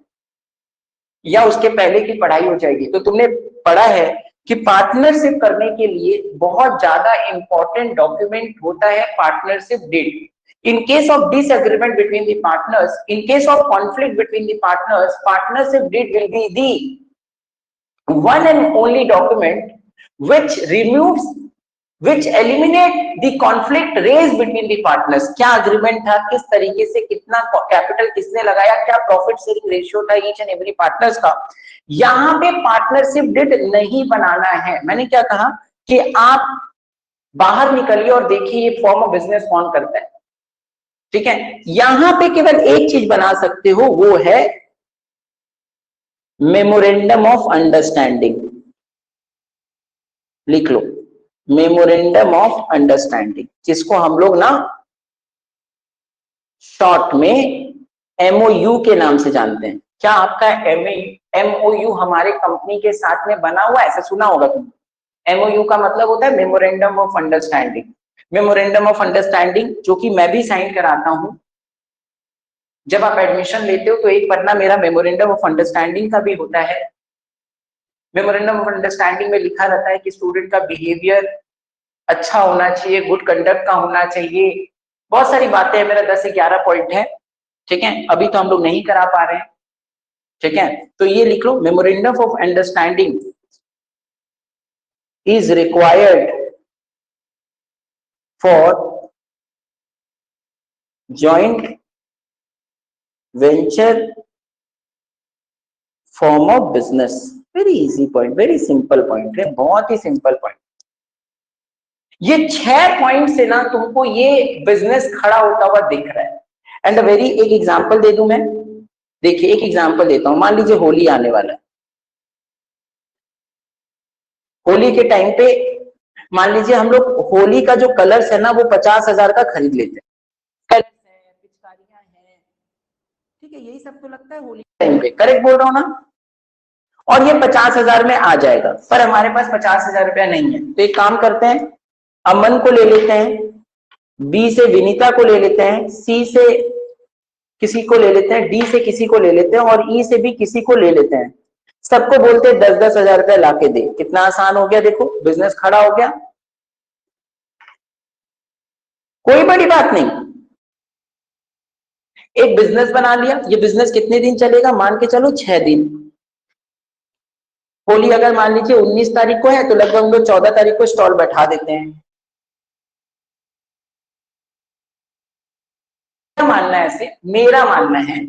या उसके पहले की पढ़ाई हो जाएगी। तो तुमने पढ़ा है कि पार्टनरशिप करने के लिए बहुत ज्यादा इंपॉर्टेंट डॉक्यूमेंट होता है partnership deed. In case of disagreement between the partners, in case of conflict between the partners, partnership deed will be the one and only document which removes, which eliminate the conflict raised between the partners। क्या agreement था, किस तरीके से, कितना capital किसने लगाया, क्या profit sharing ratio था ईच एंड एवरी पार्टनर्स का, यहाँ पे पार्टनरशिप डीड नहीं बनाना है। मैंने क्या कहा कि आप बाहर निकलिए और देखिए ये फॉर्म ऑफ बिजनेस कौन करता है, ठीक है। यहां पे केवल एक चीज बना सकते हो, वो है मेमोरेंडम ऑफ अंडरस्टैंडिंग, लिख लो, मेमोरेंडम ऑफ अंडरस्टैंडिंग, जिसको हम लोग ना शॉर्ट में एमओयू के नाम से जानते हैं। क्या आपका एमओयू हमारे कंपनी के साथ में बना हुआ है? ऐसा सुना होगा तुमने। एमओयू का मतलब होता है memorandum of understanding. Memorandum of understanding जो कि मैं भी साइन कराता हूं जब आप एडमिशन लेते हो, तो एक पन्ना मेरा मेमोरेंडम ऑफ अंडरस्टैंडिंग का भी होता है। मेमोरेंडम ऑफ अंडरस्टैंडिंग में लिखा रहता है कि स्टूडेंट का बिहेवियर अच्छा होना चाहिए, गुड कंडक्ट का होना चाहिए, बहुत सारी बातें हैं। मेरा 10 से 11 पॉइंट है, ठीक है। अभी तो हम लोग नहीं करा पा रहे हैं, ठीक है। तो ये लिख लो, memorandum of understanding is required for joint venture form of business. Very easy point, very simple point है, बहुत ही सिंपल पॉइंट। ये 6 पॉइंट से ना तुमको ये बिजनेस खड़ा होता हुआ दिख रहा है। एंड वेरी एक एग्जांपल दे दूं मैं, देखिए एक एग्जांपल देता हूं। मान लीजिए होली आने वाला है, होली के टाइम पे मान लीजिए हम लोग होली का जो कलर्स है ना वो 50,000 का खरीद लेते हैं, कलर्स है, पिचकारियां हैं, ठीक है, यही सब तो लगता है होली के टाइम पे, करेक्ट बोल रहा हूं ना। और ये 50,000 में आ जाएगा, पर हमारे पास 50,000 रुपया नहीं है। तो एक काम करते हैं, अमन को ले लेते हैं, बी से विनीता को ले लेते हैं, सी से किसी को ले लेते हैं, डी से किसी को ले लेते हैं और ई से भी किसी को ले लेते हैं। सबको बोलते हैं 10-10 हजार रुपया लाके दे। कितना आसान हो गया, देखो बिजनेस खड़ा हो गया, कोई बड़ी बात नहीं। एक बिजनेस बना लिया। ये बिजनेस कितने दिन चलेगा? मान के चलो 6 दिन। होली अगर मान लीजिए 19 तारीख को है तो लगभग हम लोग 14 तारीख को स्टॉल बैठा देते हैं। मानना है ऐसे, मेरा मानना है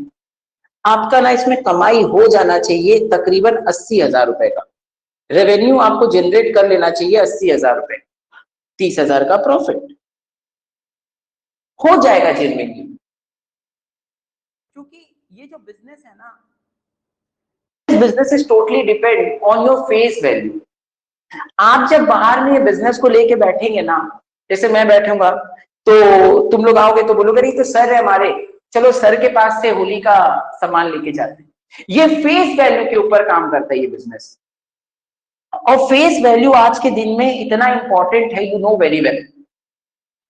आपका ना इसमें कमाई हो जाना चाहिए तकरीबन 80,000 रुपए का रेवेन्यू आपको जनरेट कर लेना चाहिए। 80,000 रुपए, 30,000 का प्रॉफिट हो जाएगा जनरली। क्योंकि ये जो बिजनेस है ना, business is totally depend on your face value. आप जब बाहर में ये बिजनेस को लेके बैठेंगे ना, जैसे मैं बैठूंगा तो तुम लोग आओगे तो बोलोगे नहीं तो सर है हमारे, चलो सर के पास से होली का सामान लेके जाते हैं। ये फेस वैल्यू के ऊपर काम करता है ये बिजनेस, और फेस वैल्यू आज के दिन में इतना इंपॉर्टेंट है, यू नो वेरी वेल।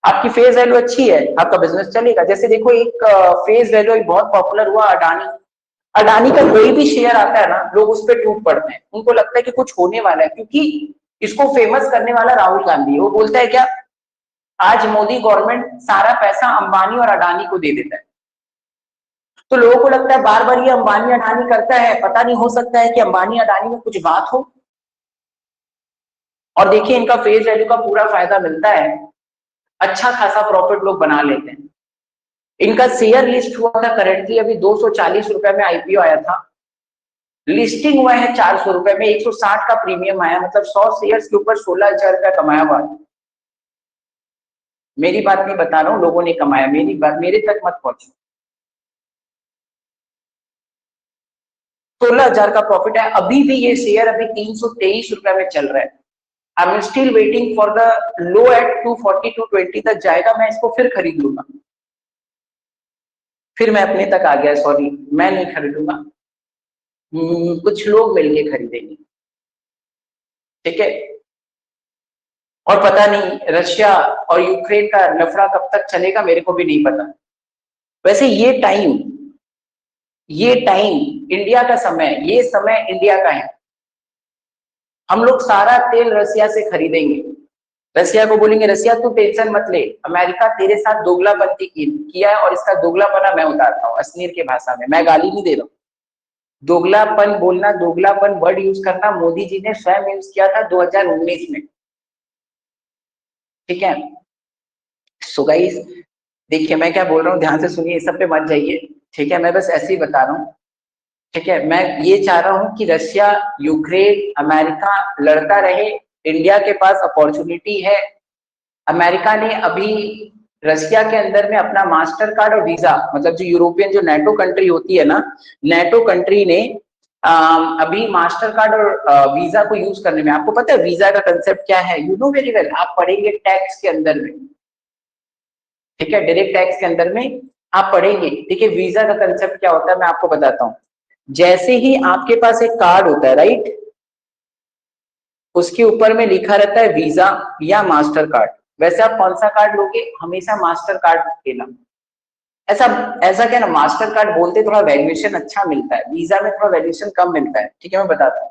आपकी फेस वैल्यू अच्छी है, आपका बिजनेस चलेगा। जैसे देखो एक फेस वैल्यू बहुत पॉपुलर हुआ, अडानी। अडानी का कोई भी शेयर आता है ना, लोग उस पर टूट पड़ते हैं, उनको लगता है कि कुछ होने वाला है, क्योंकि इसको फेमस करने वाला राहुल गांधी है। वो बोलता है क्या, आज मोदी गवर्नमेंट सारा पैसा अंबानी और अडानी को दे देता है। तो लोगों को लगता है बार बार ये अंबानी अडानी करता है, पता नहीं हो सकता है कि अंबानी अडानी में कुछ बात हो। और देखिए इनका फेस वैल्यू का पूरा फायदा मिलता है, अच्छा खासा प्रॉफिट लोग बना लेते हैं। इनका शेयर लिस्ट हुआ था करेंटली अभी 240 रुपए में आईपीओ आया था, लिस्टिंग हुआ है 400 रुपए में, 160 का प्रीमियम आया, मतलब 100 शेयर्स के ऊपर 16,000 रुपया कमाया हुआ। मेरी बात नहीं बता रहा हूं, लोगों ने कमाया, मेरी बात मेरे तक मत पहुंचो। 16,000 का प्रॉफिट है। अभी भी ये शेयर अभी 323 रुपए में चल रहा है। I am still waiting for the low at 240 220 तक जाएगा, मैं इसको फिर खरीद लूंगा। फिर मैं अपने तक आ गया, सॉरी मैं नहीं खरीदूंगा, कुछ लोग मिलके खरीदेंगे, ठीक है। और पता नहीं रशिया और यूक्रेन का लफड़ा कब तक चलेगा, मेरे को भी नहीं पता। वैसे ये टाइम इंडिया का समय, ये समय इंडिया का है। हम लोग सारा तेल रसिया से खरीदेंगे, रसिया को बोलेंगे रसिया तू टेंशन मत ले, अमेरिका तेरे साथ दोगलापंती किया है और इसका दोगलापना मैं उतारता हूँ। अश्लील की भाषा में, मैं गाली नहीं दे रहा हूँ, दोगलापन बोलना, दोगलापन वर्ड यूज करना मोदी जी ने स्वयं यूज किया था 2019 में, ठीक है। सो गाइस देखिए मैं क्या बोल रहा हूँ, ध्यान से सुनिए, सब पे मत जाइए, ठीक है। मैं बस ऐसे ही बता रहा हूँ, ठीक है। मैं ये चाह रहा हूँ कि रशिया यूक्रेन अमेरिका लड़ता रहे, इंडिया के पास अपॉर्चुनिटी है। अमेरिका ने अभी रशिया के अंदर में अपना मास्टर कार्ड और वीजा, मतलब जो यूरोपियन जो नेटो कंट्री होती है ना, नेटो कंट्री ने अभी मास्टर कार्ड और वीजा को यूज करने में आपको पता है वीजा का कंसेप्ट क्या है? यू नो वेरी वेल, आप पढ़ेंगे टैक्स के अंदर में, ठीक है, डायरेक्ट टैक्स के अंदर में आप पढ़ेंगे, ठीक है। वीजा का कंसेप्ट क्या होता है मैं आपको बताता हूँ। जैसे ही आपके पास एक कार्ड होता है, राइट, उसके ऊपर में लिखा रहता है वीजा या मास्टर कार्ड। वैसे आप कौन सा कार्ड लोगे? हमेशा मास्टर कार्ड लेना। ऐसा ऐसा क्या ना, मास्टर कार्ड बोलते थोड़ा वैल्यूएशन अच्छा मिलता है, वीजा में थोड़ा वैल्यूएशन कम मिलता है, ठीक है, मैं बताता हूँ।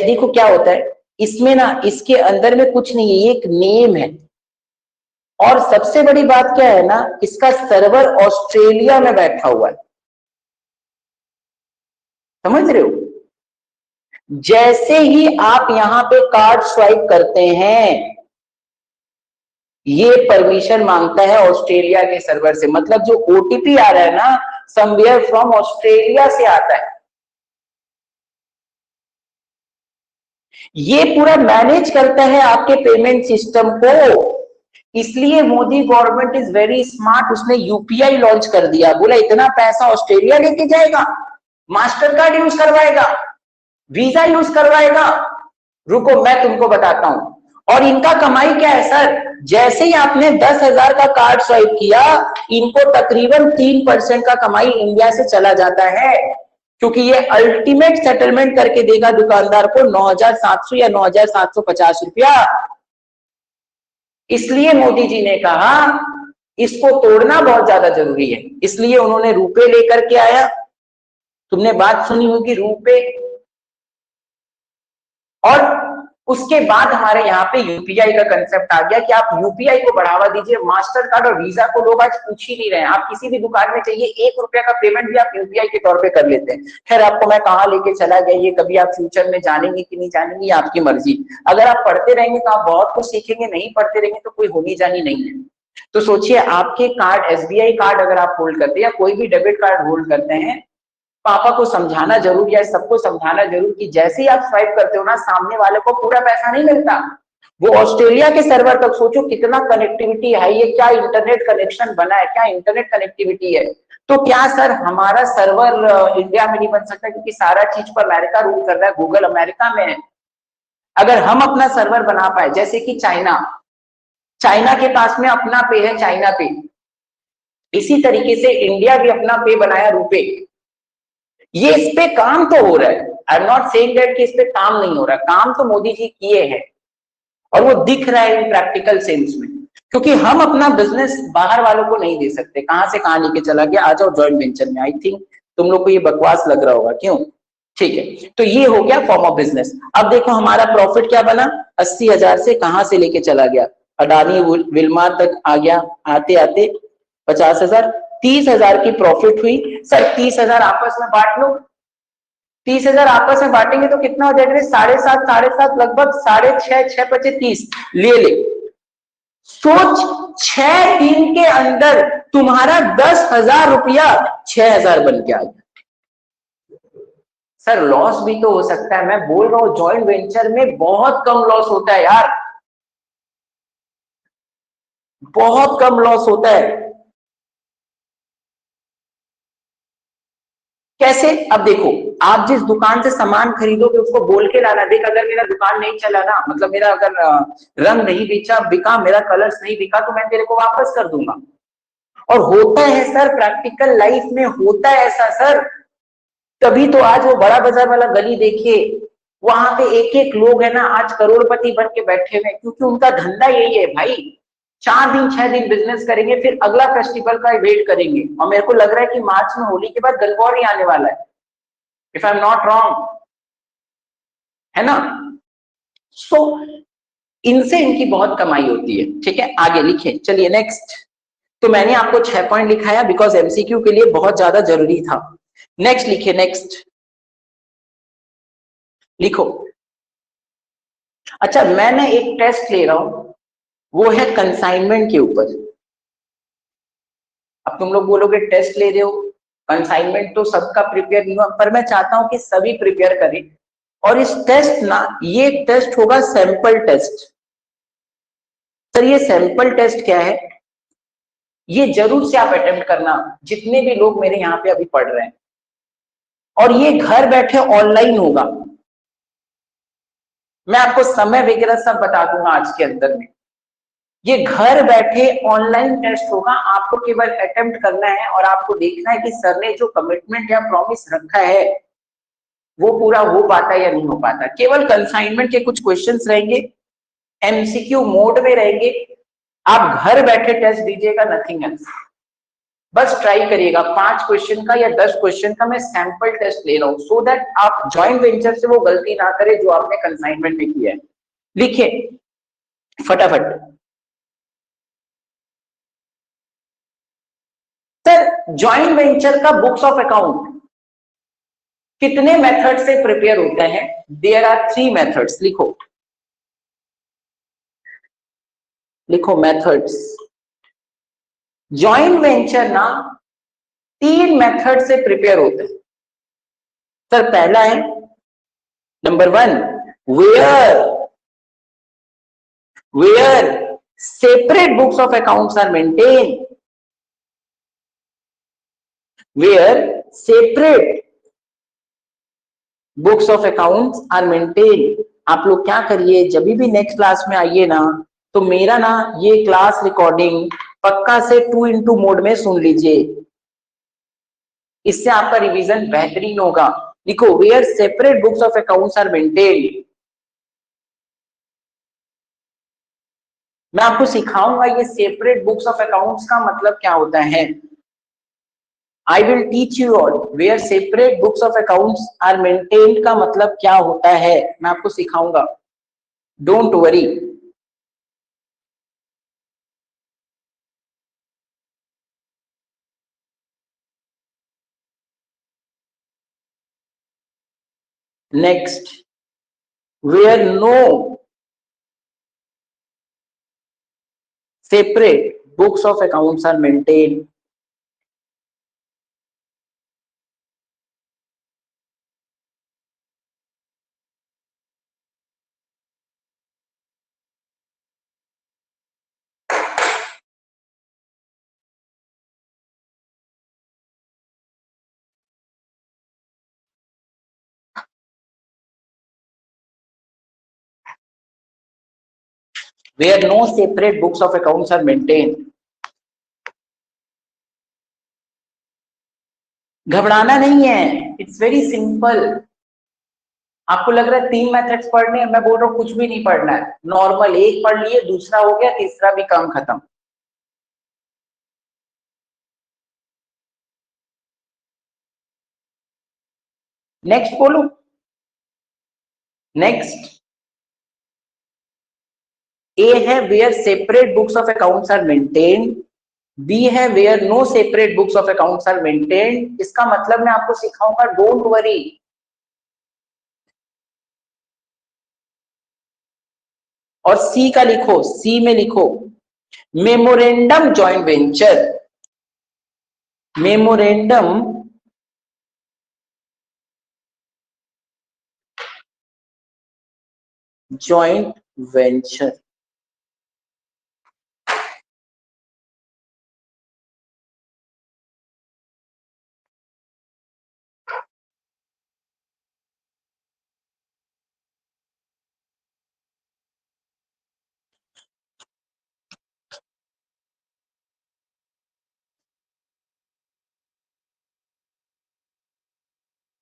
देखो क्या होता है इसमें ना, इसके अंदर में कुछ नहीं है, ये एक नेम है। और सबसे बड़ी बात क्या है ना, इसका सर्वर ऑस्ट्रेलिया में बैठा हुआ है, समझ रहे हो? जैसे ही आप यहां पे कार्ड स्वाइप करते हैं, ये परमिशन मांगता है ऑस्ट्रेलिया के सर्वर से। मतलब जो ओटीपी आ रहा है ना, समवेयर फ्रॉम ऑस्ट्रेलिया से आता है। ये पूरा मैनेज करता है आपके पेमेंट सिस्टम को। इसलिए Modi government is very smart, उसने यूपीआई लॉन्च कर दिया। बोला इतना पैसा ऑस्ट्रेलिया लेके जाएगा, मास्टर कार्ड यूज करवाएगा, वीजा यूज करवाएगा। रुको मैं तुमको बताता हूं। और इनका कमाई क्या है सर? जैसे ही आपने 10,000 का कार्ड स्वाइप किया, इनको तकरीबन 3% का कमाई इंडिया से चला जाता है, क्योंकि ये अल्टीमेट सेटलमेंट करके देगा दुकानदार को 9,700 या 9,750 रुपया। इसलिए मोदी जी ने कहा इसको तोड़ना बहुत ज्यादा जरूरी है, इसलिए उन्होंने रुपए लेकर के आया। तुमने बात सुनी होगी रुपए। और उसके बाद हमारे यहाँ पे यूपीआई का कंसेप्ट आ गया कि आप यूपीआई को बढ़ावा दीजिए। मास्टर कार्ड और वीजा को लोग आज पूछ ही नहीं रहे हैं। आप किसी भी दुकान में चाहिए, 1 रुपया का पेमेंट भी आप यूपीआई के तौर पे कर लेते हैं। खैर आपको मैं कहाँ लेके चला गया, ये कभी आप फ्यूचर में जानेंगे कि नहीं जानेंगे, आपकी मर्जी। अगर आप पढ़ते रहेंगे तो आप बहुत कुछ सीखेंगे, नहीं पढ़ते रहेंगे तो कोई होनी जानी नहीं है। तो सोचिए, आपके कार्ड, एसबीआई कार्ड अगर आप होल्ड करते हैं या कोई भी डेबिट कार्ड होल्ड करते हैं, पापा को समझाना जरूर या सबको समझाना जरूर कि जैसे ही आप स्वाइप करते हो ना, सामने वाले को पूरा पैसा नहीं मिलता, वो ऑस्ट्रेलिया के सर्वर तक। सोचो कितना कनेक्टिविटी है, ये क्या इंटरनेट कनेक्शन बना है, क्या इंटरनेट कनेक्टिविटी है। तो क्या सर हमारा सर्वर इंडिया में नहीं बन सकता? क्योंकि सारा चीज पर अमेरिका रूल कर रहा है, गूगल अमेरिका में है। अगर हम अपना सर्वर बना पाए, जैसे कि चाइना, चाइना के पास में अपना पे है, चाइना पे, इसी तरीके से इंडिया भी अपना पे बनाया, रुपे। ये इस पे काम तो हो रहा है, I am not saying that कि इस पे काम नहीं हो रहा, काम तो मोदी जी किए हैं और वो दिख रहा है इन प्रैक्टिकल सेंस में। क्योंकि हम अपना बिजनेस बाहर वालों को नहीं दे सकते, कहां से कहां लेके चला गया। आ जाओ जॉइंट वेंचर में। आई थिंक तुम लोग को ये बकवास लग रहा होगा, क्यों? ठीक है, तो ये हो गया फॉर्म ऑफ बिजनेस। अब देखो हमारा प्रॉफिट क्या बना, 80,000 से कहां से लेके चला गया, अडानी विल्मार तक आ गया, आते आते 50,000, 30,000 की प्रॉफिट हुई। सर 30,000 आपस में बांट लो, 30,000 आपस में बांटेंगे तो कितना हो जाएगा? 7.5 लगभग 6.5, 6×5 = 30 ले ले। सोच 6 दिन के अंदर तुम्हारा 10,000 रुपया 6,000 बन के आ गया। सर लॉस भी तो हो सकता है, मैं बोल रहा हूं जॉइंट वेंचर में बहुत कम लॉस होता है यार, बहुत कम लॉस होता है। कैसे? अब देखो, आप जिस दुकान से सामान खरीदोगे उसको बोल के लाना, देख अगर मेरा दुकान नहीं चला ना, मतलब मेरा अगर रंग नहीं बिका, मेरा कलर्स नहीं बिका, तो मैं तेरे को वापस कर दूंगा। और होता है सर, प्रैक्टिकल लाइफ में होता है ऐसा सर। तभी तो आज वो बड़ा बाजार वाला गली देखिए, वहां पे एक एक लोग है ना आज करोड़पति बन के बैठे हुए, क्योंकि उनका धंधा यही है भाई। 4 दिन 6 दिन बिजनेस करेंगे, फिर अगला फेस्टिवल का वेट करेंगे। और मेरे को लग रहा है कि मार्च में होली के बाद गणगौर ही आने वाला है, if I am not wrong, है ना? सो इनसे इनकी बहुत कमाई होती है। ठीक है, आगे लिखे चलिए नेक्स्ट। तो मैंने आपको 6 पॉइंट लिखाया बिकॉज एमसीक्यू के लिए बहुत ज्यादा जरूरी था। नेक्स्ट लिखिए, नेक्स्ट लिखो। अच्छा, मैं ना एक टेस्ट ले रहा हूं, वो है कंसाइनमेंट के ऊपर। अब तुम लोग बोलोगे टेस्ट ले रहे हो, कंसाइनमेंट तो सबका प्रिपेयर नहीं हुआ, पर मैं चाहता हूं कि सभी प्रिपेयर करें। और इस टेस्ट ना, ये टेस्ट होगा सैंपल टेस्ट। सर ये सैंपल टेस्ट क्या है? ये जरूर से आप अटेम्प्ट करना, जितने भी लोग मेरे यहाँ पे अभी पढ़ रहे हैं। और ये घर बैठे ऑनलाइन होगा। मैं आपको समय वगैरह सब बता दूंगा आज के अंदर में। ये घर बैठे ऑनलाइन टेस्ट होगा, आपको केवल अटेम्प्ट करना है और आपको देखना है कि सर ने जो कमिटमेंट या प्रॉमिस रखा है वो पूरा हो पाता है या नहीं हो पाता। केवल कंसाइनमेंट के कुछ क्वेश्चंस रहेंगे, एमसीक्यू मोड में रहेंगे, आप घर बैठे टेस्ट दीजिएगा, नथिंग एल्स। बस ट्राई करिएगा 5 क्वेश्चन का या 10 क्वेश्चन का मैं सैंपल टेस्ट ले रहा हूं, सो दैट आप जॉइंट वेंचर से वो गलती ना करें जो आपने कंसाइनमेंट में किया है। लिखिए फटाफट। सर जॉइंट वेंचर का बुक्स ऑफ अकाउंट कितने मेथड से प्रिपेयर होता है? There are 3 methods. लिखो लिखो मेथड्स। जॉइंट वेंचर ना 3 मेथड से प्रिपेयर होते हैं। सर पहला है number 1, where separate books of accounts are maintain, where separate books of accounts are maintain. आप लोग क्या करिए, जब भी नेक्स्ट क्लास में आइए ना, तो मेरा ना ये क्लास रिकॉर्डिंग पक्का से 2x मोड में सुन लीजिए, इससे आपका रिवीजन बेहतरीन होगा। लिखो where separate books of accounts are maintain. मैं आपको सिखाऊंगा ये सेपरेट बुक्स ऑफ अकाउंट्स का मतलब क्या होता है। I will teach you all where separate books of accounts are maintained का मतलब क्या होता है, मैं आपको सिखाऊंगा, don't worry. Next, where no separate books of accounts are maintained, where no separate books of accounts are maintained। घबराना नहीं है, इट्स वेरी सिंपल। आपको लग रहा है 3 मेथड्स पढ़ने हैं, मैं बोल रहा हूं कुछ भी नहीं पढ़ना है, नॉर्मल एक पढ़ लिए, दूसरा हो गया, तीसरा भी काम खत्म। नेक्स्ट बोलो। नेक्स्ट ए है where separate books of accounts are maintained, B है where no separate books of accounts are maintained. इसका मतलब मैं आपको सिखाऊंगा, डोंट वरी। और सी का लिखो, सी में लिखो memorandum joint venture, memorandum joint venture.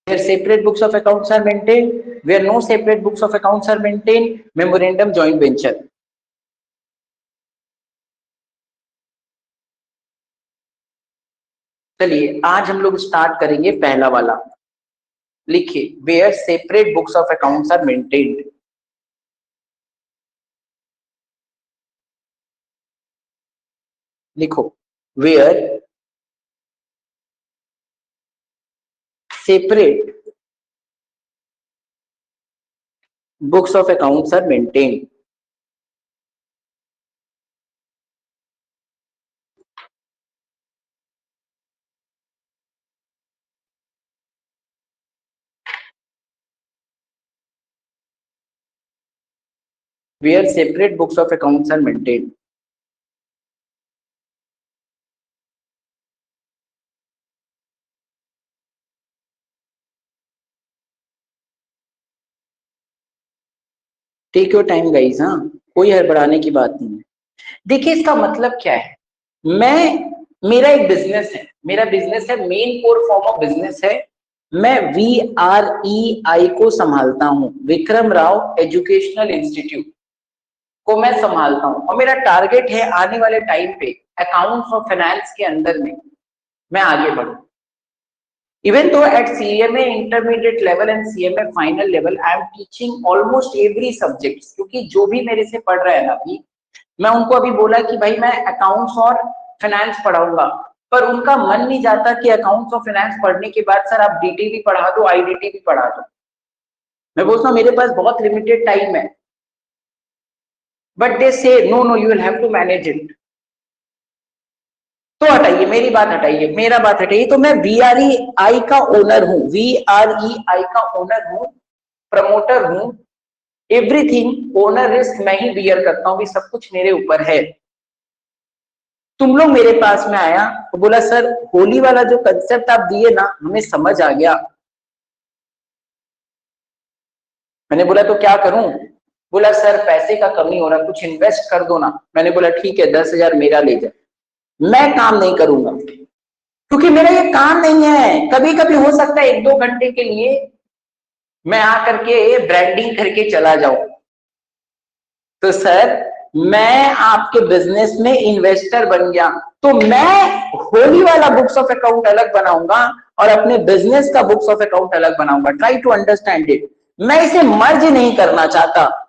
Where separate books of accounts are maintained, where no separate books of accounts are maintained, memorandum joint venture। चलिए आज हम लोग स्टार्ट करेंगे पहला वाला। लिखिए where separate books of accounts are maintained. लिखो where separate books of accounts are maintained. Where separate books of accounts are maintained। Take your time guys, हाँ, कोई हड़बड़ाने की बात नहीं है। देखिए इसका मतलब क्या है, मेरा एक बिजनेस है, मेरा बिजनेस है, main core form of business है, मैं VREI को संभालता हूं, विक्रम राव एजुकेशनल इंस्टीट्यूट को मैं संभालता हूं, और मेरा टारगेट है आने वाले टाइम पे अकाउंट्स और फाइनेंस के अंदर में मैं आगे बढ़ूं। Even though at CMA intermediate level and CMA final level, I am teaching almost every subject, क्योंकि जो भी मेरे से पढ़ रहा है ना अभी, मैं उनको अभी बोला कि भाई मैं अकाउंट्स और फाइनेंस पढ़ाऊंगा, पर उनका मन नहीं जाता कि अकाउंट्स और फाइनेंस पढ़ने के बाद सर आप DT भी पढ़ा दो, IDT भी पढ़ा दो। मैं बोलता हूँ मेरे पास बहुत लिमिटेड टाइम है, but they say no no you will have to manage it. तो हटाइए, मेरी बात हटाइए, मेरा बात हटाइए, तो मैं VREI का ओनर हूं, VREI का ओनर हूं, प्रमोटर हूं, एवरीथिंग ओनर रिस्क मैं ही बियर करता हूं, भी सब कुछ मेरे ऊपर है। तुम लोग मेरे पास में आया तो बोला सर होली वाला जो कंसेप्ट आप दिए ना हमें समझ आ गया। मैंने बोला तो क्या करूं? बोला सर पैसे का कमी हो रहा, कुछ इन्वेस्ट कर दो ना। मैंने बोला ठीक है 10,000 मेरा ले जाए, मैं काम नहीं करूंगा क्योंकि मेरा ये काम नहीं है। कभी कभी हो सकता है 1-2 घंटे के लिए मैं आकर के ब्रांडिंग करके चला जाऊं, तो सर मैं आपके बिजनेस में इन्वेस्टर बन गया तो मैं होली वाला बुक्स ऑफ अकाउंट अलग बनाऊंगा और अपने बिजनेस का बुक्स ऑफ अकाउंट अलग बनाऊंगा। Try to understand it. मैं इसे मर्ज नहीं करना चाहता,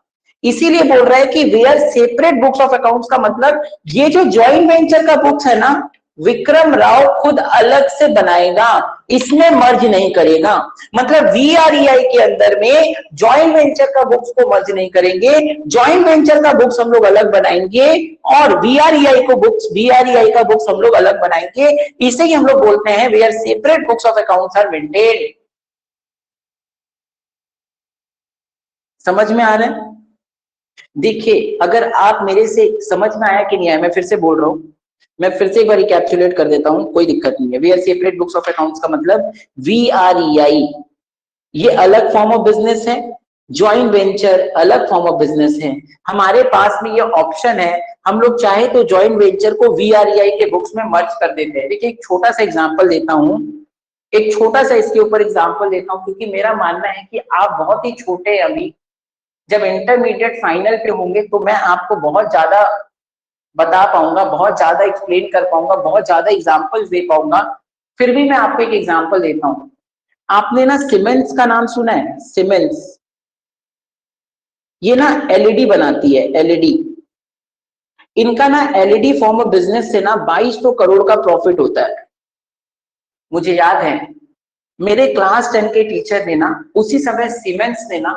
इसीलिए बोल रहा है कि we are separate books of accounts का मतलब ये जो ज्वाइंट वेंचर का बुक्स है ना, विक्रम राव खुद अलग से बनाएगा, इसमें मर्ज नहीं करेगा। मतलब VREI के अंदर में ज्वाइंट वेंचर का बुक्स को मर्ज नहीं करेंगे, ज्वाइंट वेंचर का बुक्स हम लोग अलग बनाएंगे और VREI का बुक्स हम लोग अलग बनाएंगे। इसे ही हम लोग बोलते हैं we are separate books of accounts are maintained. समझ में आ रहा है? देखिए अगर आप मेरे से समझ में आया कि नहीं आया, मैं फिर से बोल रहा हूं, मैं फिर से एक बार रिकैप्चुलेट कर देता हूं, कोई दिक्कत नहीं है। We are separate books of accounts का मतलब VREI ये अलग फॉर्म ऑफ बिजनेस है, ज्वाइंट वेंचर अलग फॉर्म ऑफ बिजनेस है। हमारे पास में ये ऑप्शन है, हम लोग चाहे तो ज्वाइंट वेंचर को VREI के बुक्स में मर्ज कर देते हैं। देखिए एक छोटा सा एग्जांपल देता हूं, एक छोटा सा इसके ऊपर एग्जांपल देता हूं, क्योंकि मेरा मानना है कि आप बहुत ही छोटे हैं अभी, जब इंटरमीडिएट फाइनल पे होंगे तो मैं आपको बहुत ज्यादा बता पाऊंगा, बहुत ज्यादा एक्सप्लेन कर पाऊंगा, बहुत ज्यादा एग्जांपल्स दे पाऊंगा। फिर भी मैं आपको एक एग्जांपल देता हूं। आपने ना सीमेंस का नाम सुना है? सीमेंस ये ना LED बनाती है, LED। इनका ना LED फॉर्म ऑफ बिजनेस से ना 2200 करोड़ का प्रॉफिट होता है। मुझे याद है मेरे क्लास 10 के टीचर ने ना उसी समय सीमेंस ने ना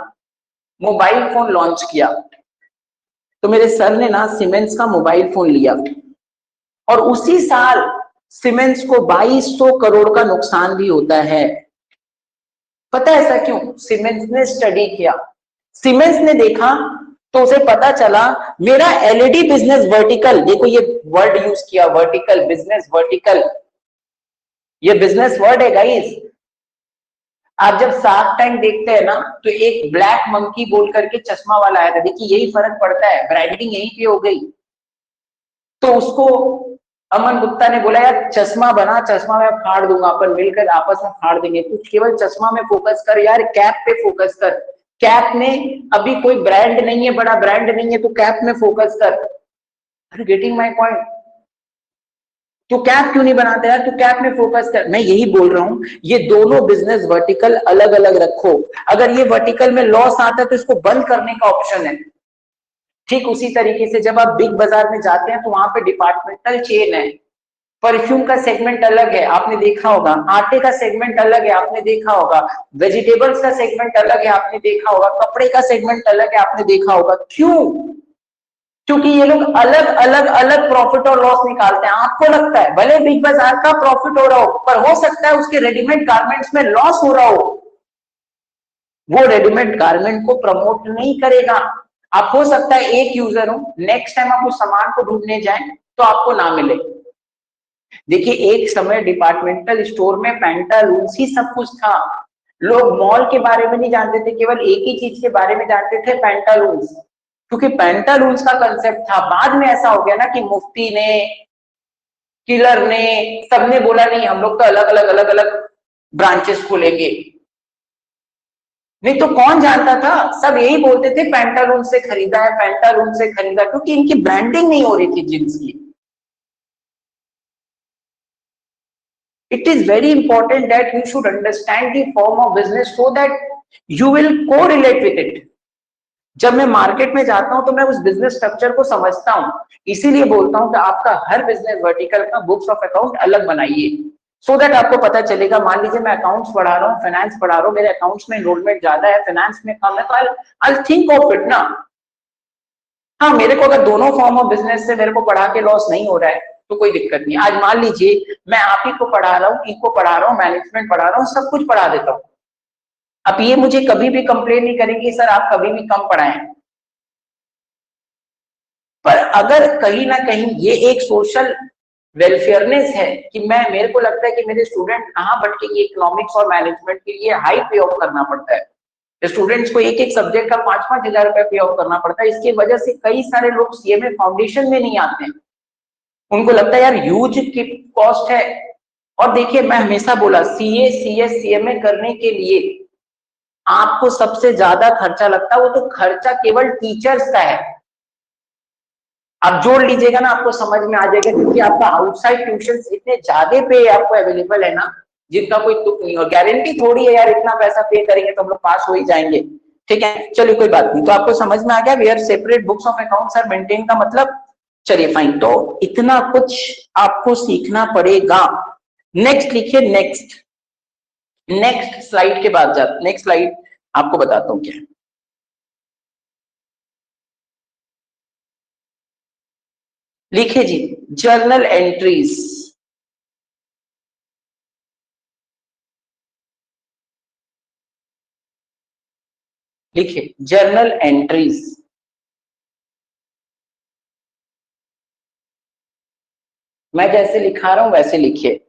मोबाइल फोन लॉन्च किया, तो मेरे सर ने ना सीमेंस का मोबाइल फोन लिया और उसी साल सीमेंस को 2200 करोड़ का नुकसान भी होता है। पता है ऐसा क्यों? सीमेंस ने स्टडी किया, सीमेंस ने देखा तो उसे पता चला मेरा LED बिजनेस वर्टिकल, देखो ये वर्ड यूज किया वर्टिकल, बिजनेस वर्टिकल, ये बिजनेस वर्ड है गाइस। आप जब शार्क टैंक देखते हैं ना तो एक ब्लैक मंकी बोल करके चश्मा वाला आया था, देखिए यही फर्क पड़ता है, ब्रांडिंग यहीं पे हो गई। तो उसको अमन गुप्ता ने बोला यार चश्मा बना, चश्मा मैं फाड़ दूंगा, अपन मिलकर आपस में फाड़ देंगे, तू केवल चश्मा में फोकस कर यार, कैप पे फोकस कर। कैप में अभी कोई ब्रांड नहीं है, बड़ा ब्रांड नहीं है, तो कैप में फोकस कर। Are getting my point? तो कैप क्यों नहीं बनाते यार, तो कैप में फोकस कर। मैं यही बोल रहा हूं, ये दोनों बिजनेस वर्टिकल अलग अलग रखो। अगर ये वर्टिकल में लॉस आता है तो इसको बंद करने का ऑप्शन है। ठीक उसी तरीके से जब आप बिग बाजार में जाते हैं तो वहां पे डिपार्टमेंटल चेन है, परफ्यूम का सेगमेंट अलग है, आपने देखा होगा, आटे का सेगमेंट अलग है, आपने देखा होगा, वेजिटेबल्स का सेगमेंट अलग है, आपने देखा होगा, कपड़े का सेगमेंट अलग है, आपने देखा होगा। क्यों? क्योंकि ये लोग अलग अलग अलग प्रॉफिट और लॉस निकालते हैं। आपको लगता है भले बिग बाजार का प्रॉफिट हो रहा हो, पर हो सकता है उसके रेडीमेड गारमेंट्स में लॉस हो रहा हो, वो रेडीमेड गारमेंट को प्रमोट नहीं करेगा। आप हो सकता है एक यूजर हो, नेक्स्ट टाइम आप उस सामान को ढूंढने जाएं तो आपको ना मिले। देखिए एक समय डिपार्टमेंटल स्टोर में पैंटालून्स ही सब कुछ था, लोग मॉल के बारे में नहीं जानते थे, केवल एक ही चीज के बारे में जानते थे, पैंटालून्स, क्योंकि पैंटालून्स का कंसेप्ट था। बाद में ऐसा हो गया ना कि मुफ्ती ने, किलर ने, सबने बोला नहीं हम लोग तो अलग अलग ब्रांचेस खोलेंगे। नहीं तो कौन जानता था, सब यही बोलते थे पैंटालून से खरीदा है, पैंटालून से खरीदा, क्योंकि इनकी ब्रांडिंग नहीं हो रही थी जींस की। It is very important that you should understand the form of business so that you will correlate with it. जब मैं मार्केट में जाता हूं तो मैं उस बिजनेस स्ट्रक्चर को समझता हूं, इसीलिए बोलता हूं कि आपका हर बिजनेस वर्टिकल का बुक्स ऑफ अकाउंट अलग बनाइए, सो दैट आपको पता चलेगा। मान लीजिए मैं अकाउंट्स पढ़ा रहा हूँ, फाइनेंस पढ़ा रहा हूँ, मेरे अकाउंट्स में एनरोलमेंट ज्यादा है, फाइनेंस में कम है, तो आई थिंक ऑफ इट ना। हाँ, मेरे को अगर दोनों फॉर्म ऑफ बिजनेस से मेरे को पढ़ा के लॉस नहीं हो रहा है तो कोई दिक्कत नहीं। आज मान लीजिए मैं आप ही को पढ़ा रहा हूँ, इको पढ़ा रहा हूँ, मैनेजमेंट पढ़ा रहा हूँ, सब कुछ पढ़ा देता हूँ। अब ये मुझे कभी भी कंप्लेन नहीं करेंगे सर आप कभी भी कम पढ़ाएं। पर अगर कहीं ना कहीं ये एक सोशल वेलफेयरनेस है कि मेरे को लगता है कि मेरे स्टूडेंट कहाँ भटकेंगे, इकोनॉमिक्स और मैनेजमेंट के लिए हाई पे ऑफ करना पड़ता है, स्टूडेंट्स को एक सब्जेक्ट का 5-5 हजार रुपया पे ऑफ करना पड़ता है। इसकी वजह से कई सारे लोग सीएमए फाउंडेशन में नहीं आते हैं, उनको लगता है यार ह्यूज की कॉस्ट है। और देखिए मैं हमेशा बोला सीए सीएस सीएमए करने के लिए आपको सबसे ज्यादा खर्चा लगता है, वो तो खर्चा केवल टीचर्स का है। आप जोड़ लीजिएगा ना, आपको समझ में आ जाएगा, क्योंकि आपका आउटसाइड ट्यूशन इतने ज्यादा पे आपको अवेलेबल है ना, जिनका कोई तुक नहीं हो। गारंटी थोड़ी है यार इतना पैसा पे करेंगे तो हम लोग पास हो ही जाएंगे, ठीक है चलिए कोई बात नहीं। तो आपको समझ में आ गया where separate books of accounts are maintain का मतलब, चलिए फाइन। तो इतना कुछ आपको सीखना पड़ेगा। नेक्स्ट लिखिए, नेक्स्ट स्लाइड के बाद नेक्स्ट स्लाइड आपको बताता हूं क्या है। लिखिए जी, जर्नल एंट्रीज। लिखिए जर्नल एंट्रीज। मैं जैसे लिखा रहा हूं वैसे लिखिए।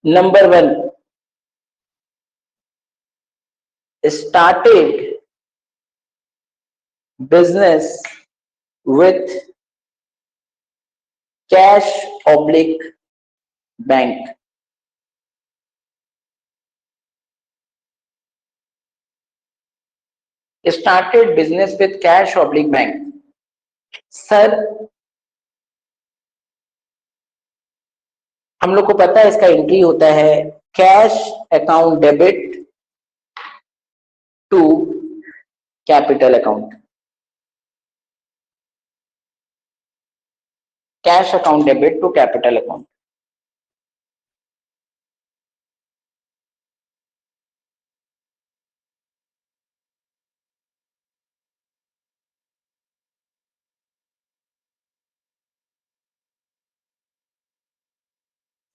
Number 1, started business with cash oblique bank। started business with cash oblique bank। सर हम लोग को पता है इसका एंट्री होता है cash account debit to capital account, cash account debit to capital account.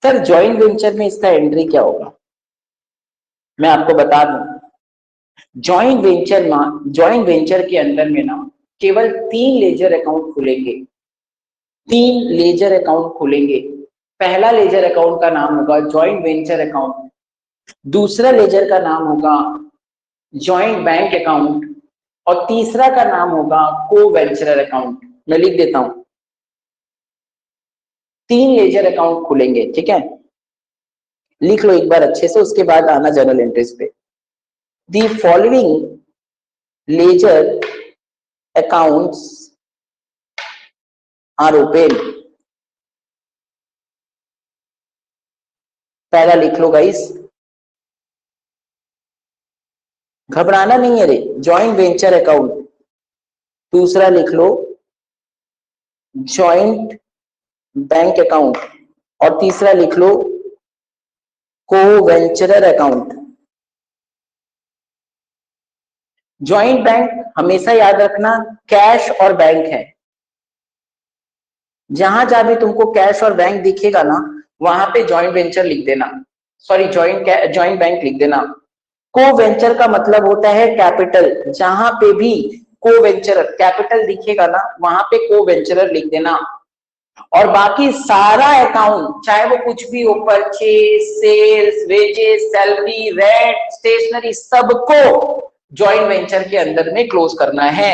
Sir joint venture में इसका एंट्री क्या होगा, मैं आपको बता दूं। जॉइंट वेंचर के अंदर में ना केवल 3 लेजर अकाउंट खुलेंगे, 3 लेजर अकाउंट खुलेंगे। पहला लेजर अकाउंट का नाम होगा जॉइंट वेंचर अकाउंट, दूसरा लेजर का नाम होगा जॉइंट बैंक अकाउंट, और तीसरा का नाम होगा को वेंचरर अकाउंट। मैं लिख देता हूं, 3 लेजर अकाउंट खुलेंगे, ठीक है लिख लो एक बार अच्छे से, उसके बाद आना जर्नल एंट्रीज पे। The following ledger accounts are open. पहला लिख लो गाइस, घबराना नहीं है रे, जॉइंट वेंचर अकाउंट। दूसरा लिख लो जॉइंट बैंक अकाउंट, और तीसरा लिख लो को वेंचरर अकाउंट। जॉइंट बैंक हमेशा याद रखना कैश और बैंक है, जहां जहां भी तुमको कैश और बैंक दिखेगा ना वहां पे जॉइंट वेंचर लिख देना, सॉरी जॉइंट बैंक लिख देना। को वेंचर का मतलब होता है कैपिटल, जहां पे भी को वेंचर कैपिटल दिखेगा ना वहां पे को वेंचरर लिख देना। और बाकी सारा अकाउंट चाहे वो कुछ भी हो, purchase, sales, wages, salary, rent, stationery, सबको जॉइंट वेंचर के अंदर में क्लोज करना है।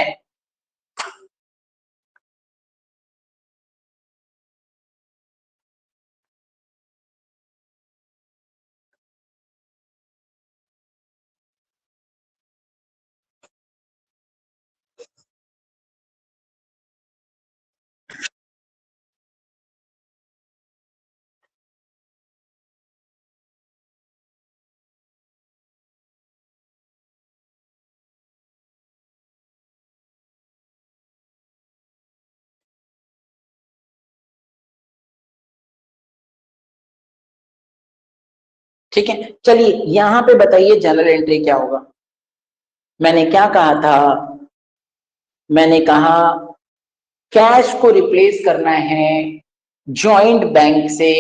ठीक है, चलिए यहां पे बताइए जनरल एंट्री क्या होगा। मैंने क्या कहा था, मैंने कहा कैश को रिप्लेस करना है जॉइंट बैंक से।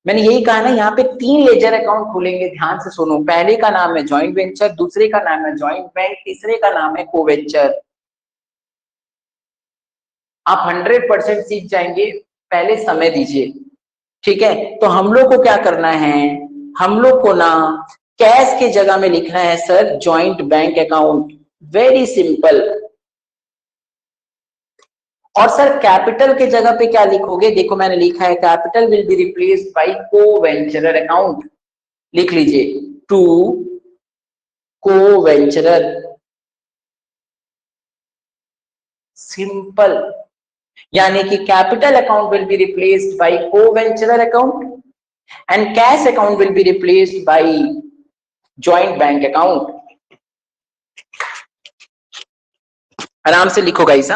मैंने यही कहा ना, यहाँ पे 3 लेजर अकाउंट खुलेंगे, ध्यान से सुनो। पहले का नाम है जॉइंट वेंचर, दूसरे का नाम है जॉइंट बैंक, तीसरे का नाम है कोवेंचर। आप 100% सीख जाएंगे, पहले समय दीजिए। ठीक है, तो हम लोग को क्या करना है, हम लोग को ना कैश के जगह में लिखना है sir joint bank account. Very simple. और सर कैपिटल के जगह पे क्या लिखोगे, देखो मैंने लिखा है capital will be replaced by coventurer account. लिख लीजिए टू कोवेंचरर। सिंपल। यानी कि capital account will be replaced by coventurer account and cash account will be replaced by joint bank account. आराम से लिखो गाइस।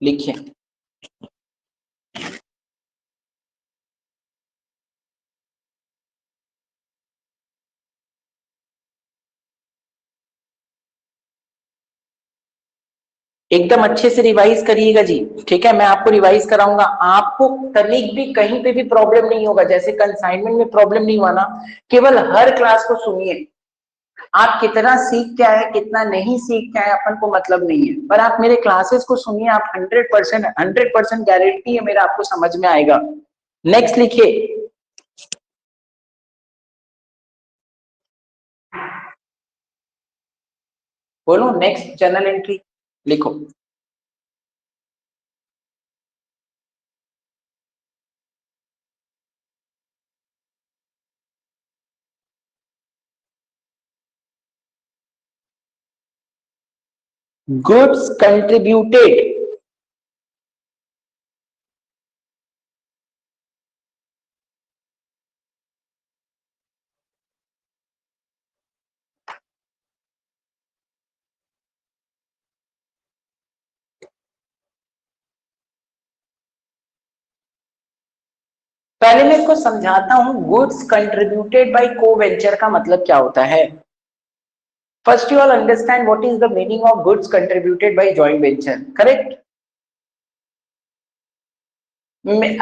लिखिए एकदम अच्छे से रिवाइज करिएगा जी। ठीक है, मैं आपको रिवाइज कराऊंगा, आपको तनिक भी कहीं पे भी प्रॉब्लम नहीं होगा। जैसे कंसाइनमेंट में प्रॉब्लम नहीं हुआ ना, केवल हर क्लास को सुनिए। आप कितना सीख के आए, कितना नहीं सीख के आए, अपन को मतलब नहीं है, पर आप मेरे क्लासेस को सुनिए। आप 100% गारंटी है मेरा, आपको समझ में आएगा। नेक्स्ट लिखिए। बोलो नेक्स्ट जर्नल एंट्री लिखो। Goods contributed. पहले मैं इसको समझाता हूं, गुड्स कंट्रीब्यूटेड बाय कोवेंचर का मतलब क्या होता है। First you all understand what is the meaning of goods contributed bye joint venture, correct.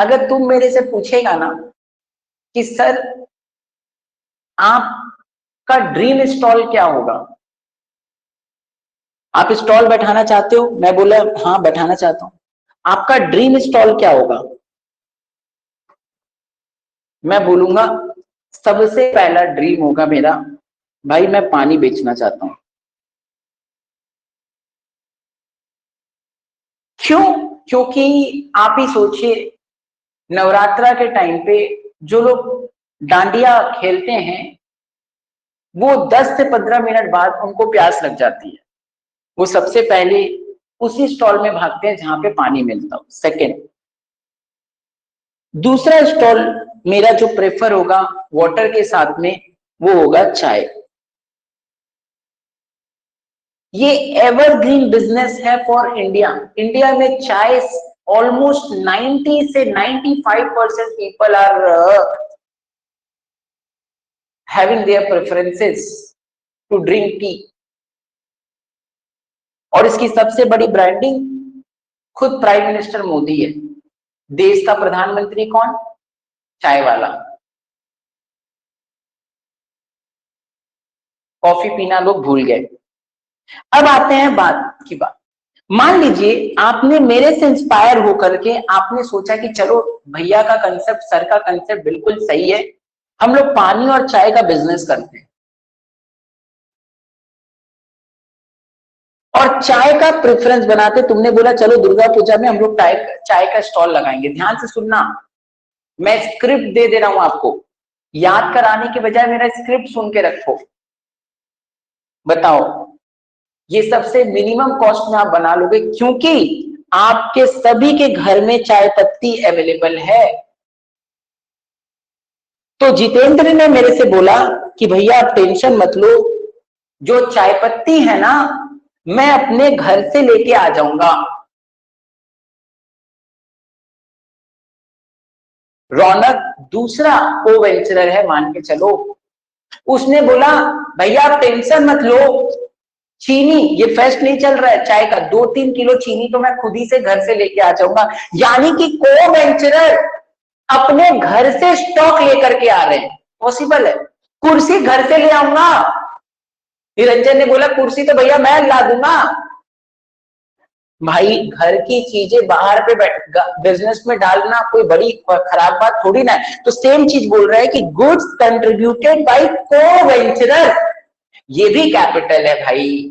अगर तुम मेरे से पूछेगा ना कि सर आपका ड्रीम स्टॉल क्या होगा, आप स्टॉल बैठाना चाहते हो, मैं बोला हाँ बैठाना चाहता हूं, आपका ड्रीम स्टॉल क्या होगा, मैं बोलूंगा सबसे पहला ड्रीम होगा मेरा, भाई मैं पानी बेचना चाहता हूं। क्यों? क्योंकि आप ही सोचिए, नवरात्रा के टाइम पे जो लोग डांडिया खेलते हैं, वो 10 से 15 मिनट बाद उनको प्यास लग जाती है, वो सबसे पहले उसी स्टॉल में भागते हैं जहां पे पानी मिलता हो। सेकंड, दूसरा स्टॉल मेरा जो प्रेफर होगा वाटर के साथ में, वो होगा चाय। ये एवरग्रीन बिजनेस है फॉर इंडिया। इंडिया में चाय ऑलमोस्ट 90 से 95% people are having their preferences to drink tea. और इसकी सबसे बड़ी ब्रांडिंग खुद प्राइम मिनिस्टर मोदी है। देश का प्रधानमंत्री कौन? चाय वाला। कॉफी पीना लोग भूल गए। अब आते हैं बात की बात। मान लीजिए आपने मेरे से इंस्पायर होकर के आपने सोचा कि चलो भैया का कंसेप्ट, सर का कंसेप्ट बिल्कुल सही है, हम लोग पानी और चाय का बिजनेस करते हैं। और चाय का प्रेफरेंस बनाते, तुमने बोला चलो दुर्गा पूजा में हम लोग चाय का स्टॉल लगाएंगे। ध्यान से सुनना, मैं स्क्रिप्ट दे रहा हूं आपको, याद कराने के बजाय मेरा स्क्रिप्ट सुन के रखो। बताओ, ये सबसे मिनिमम कॉस्ट में आप बना लोगे क्योंकि आपके सभी के घर में चाय पत्ती अवेलेबल है। तो जितेंद्र ने मेरे से बोला कि भैया आप टेंशन मत लो, जो चाय पत्ती है ना मैं अपने घर से लेके आ जाऊंगा। रौनक दूसरा को वेंचरर है मान के चलो, उसने बोला भैया आप टेंशन मत लो, चीनी ये फेस्ट नहीं चल रहा है चाय का, 2-3 किलो चीनी तो मैं खुद ही से घर से लेके आ जाऊंगा। यानी कि को वेंचरर अपने घर से स्टॉक लेकर के आ रहे हैं। पॉसिबल है। कुर्सी घर से ले आऊंगा, निरंजन ने बोला कुर्सी तो भैया मैं ला दूंगा। भाई घर की चीजें बाहर पे बिजनेस में डालना कोई बड़ी खराब बात थोड़ी ना है। तो सेम चीज बोल रहा है कि गुड्स कंट्रीब्यूटेड बाय को वेंचरर, ये भी कैपिटल है भाई।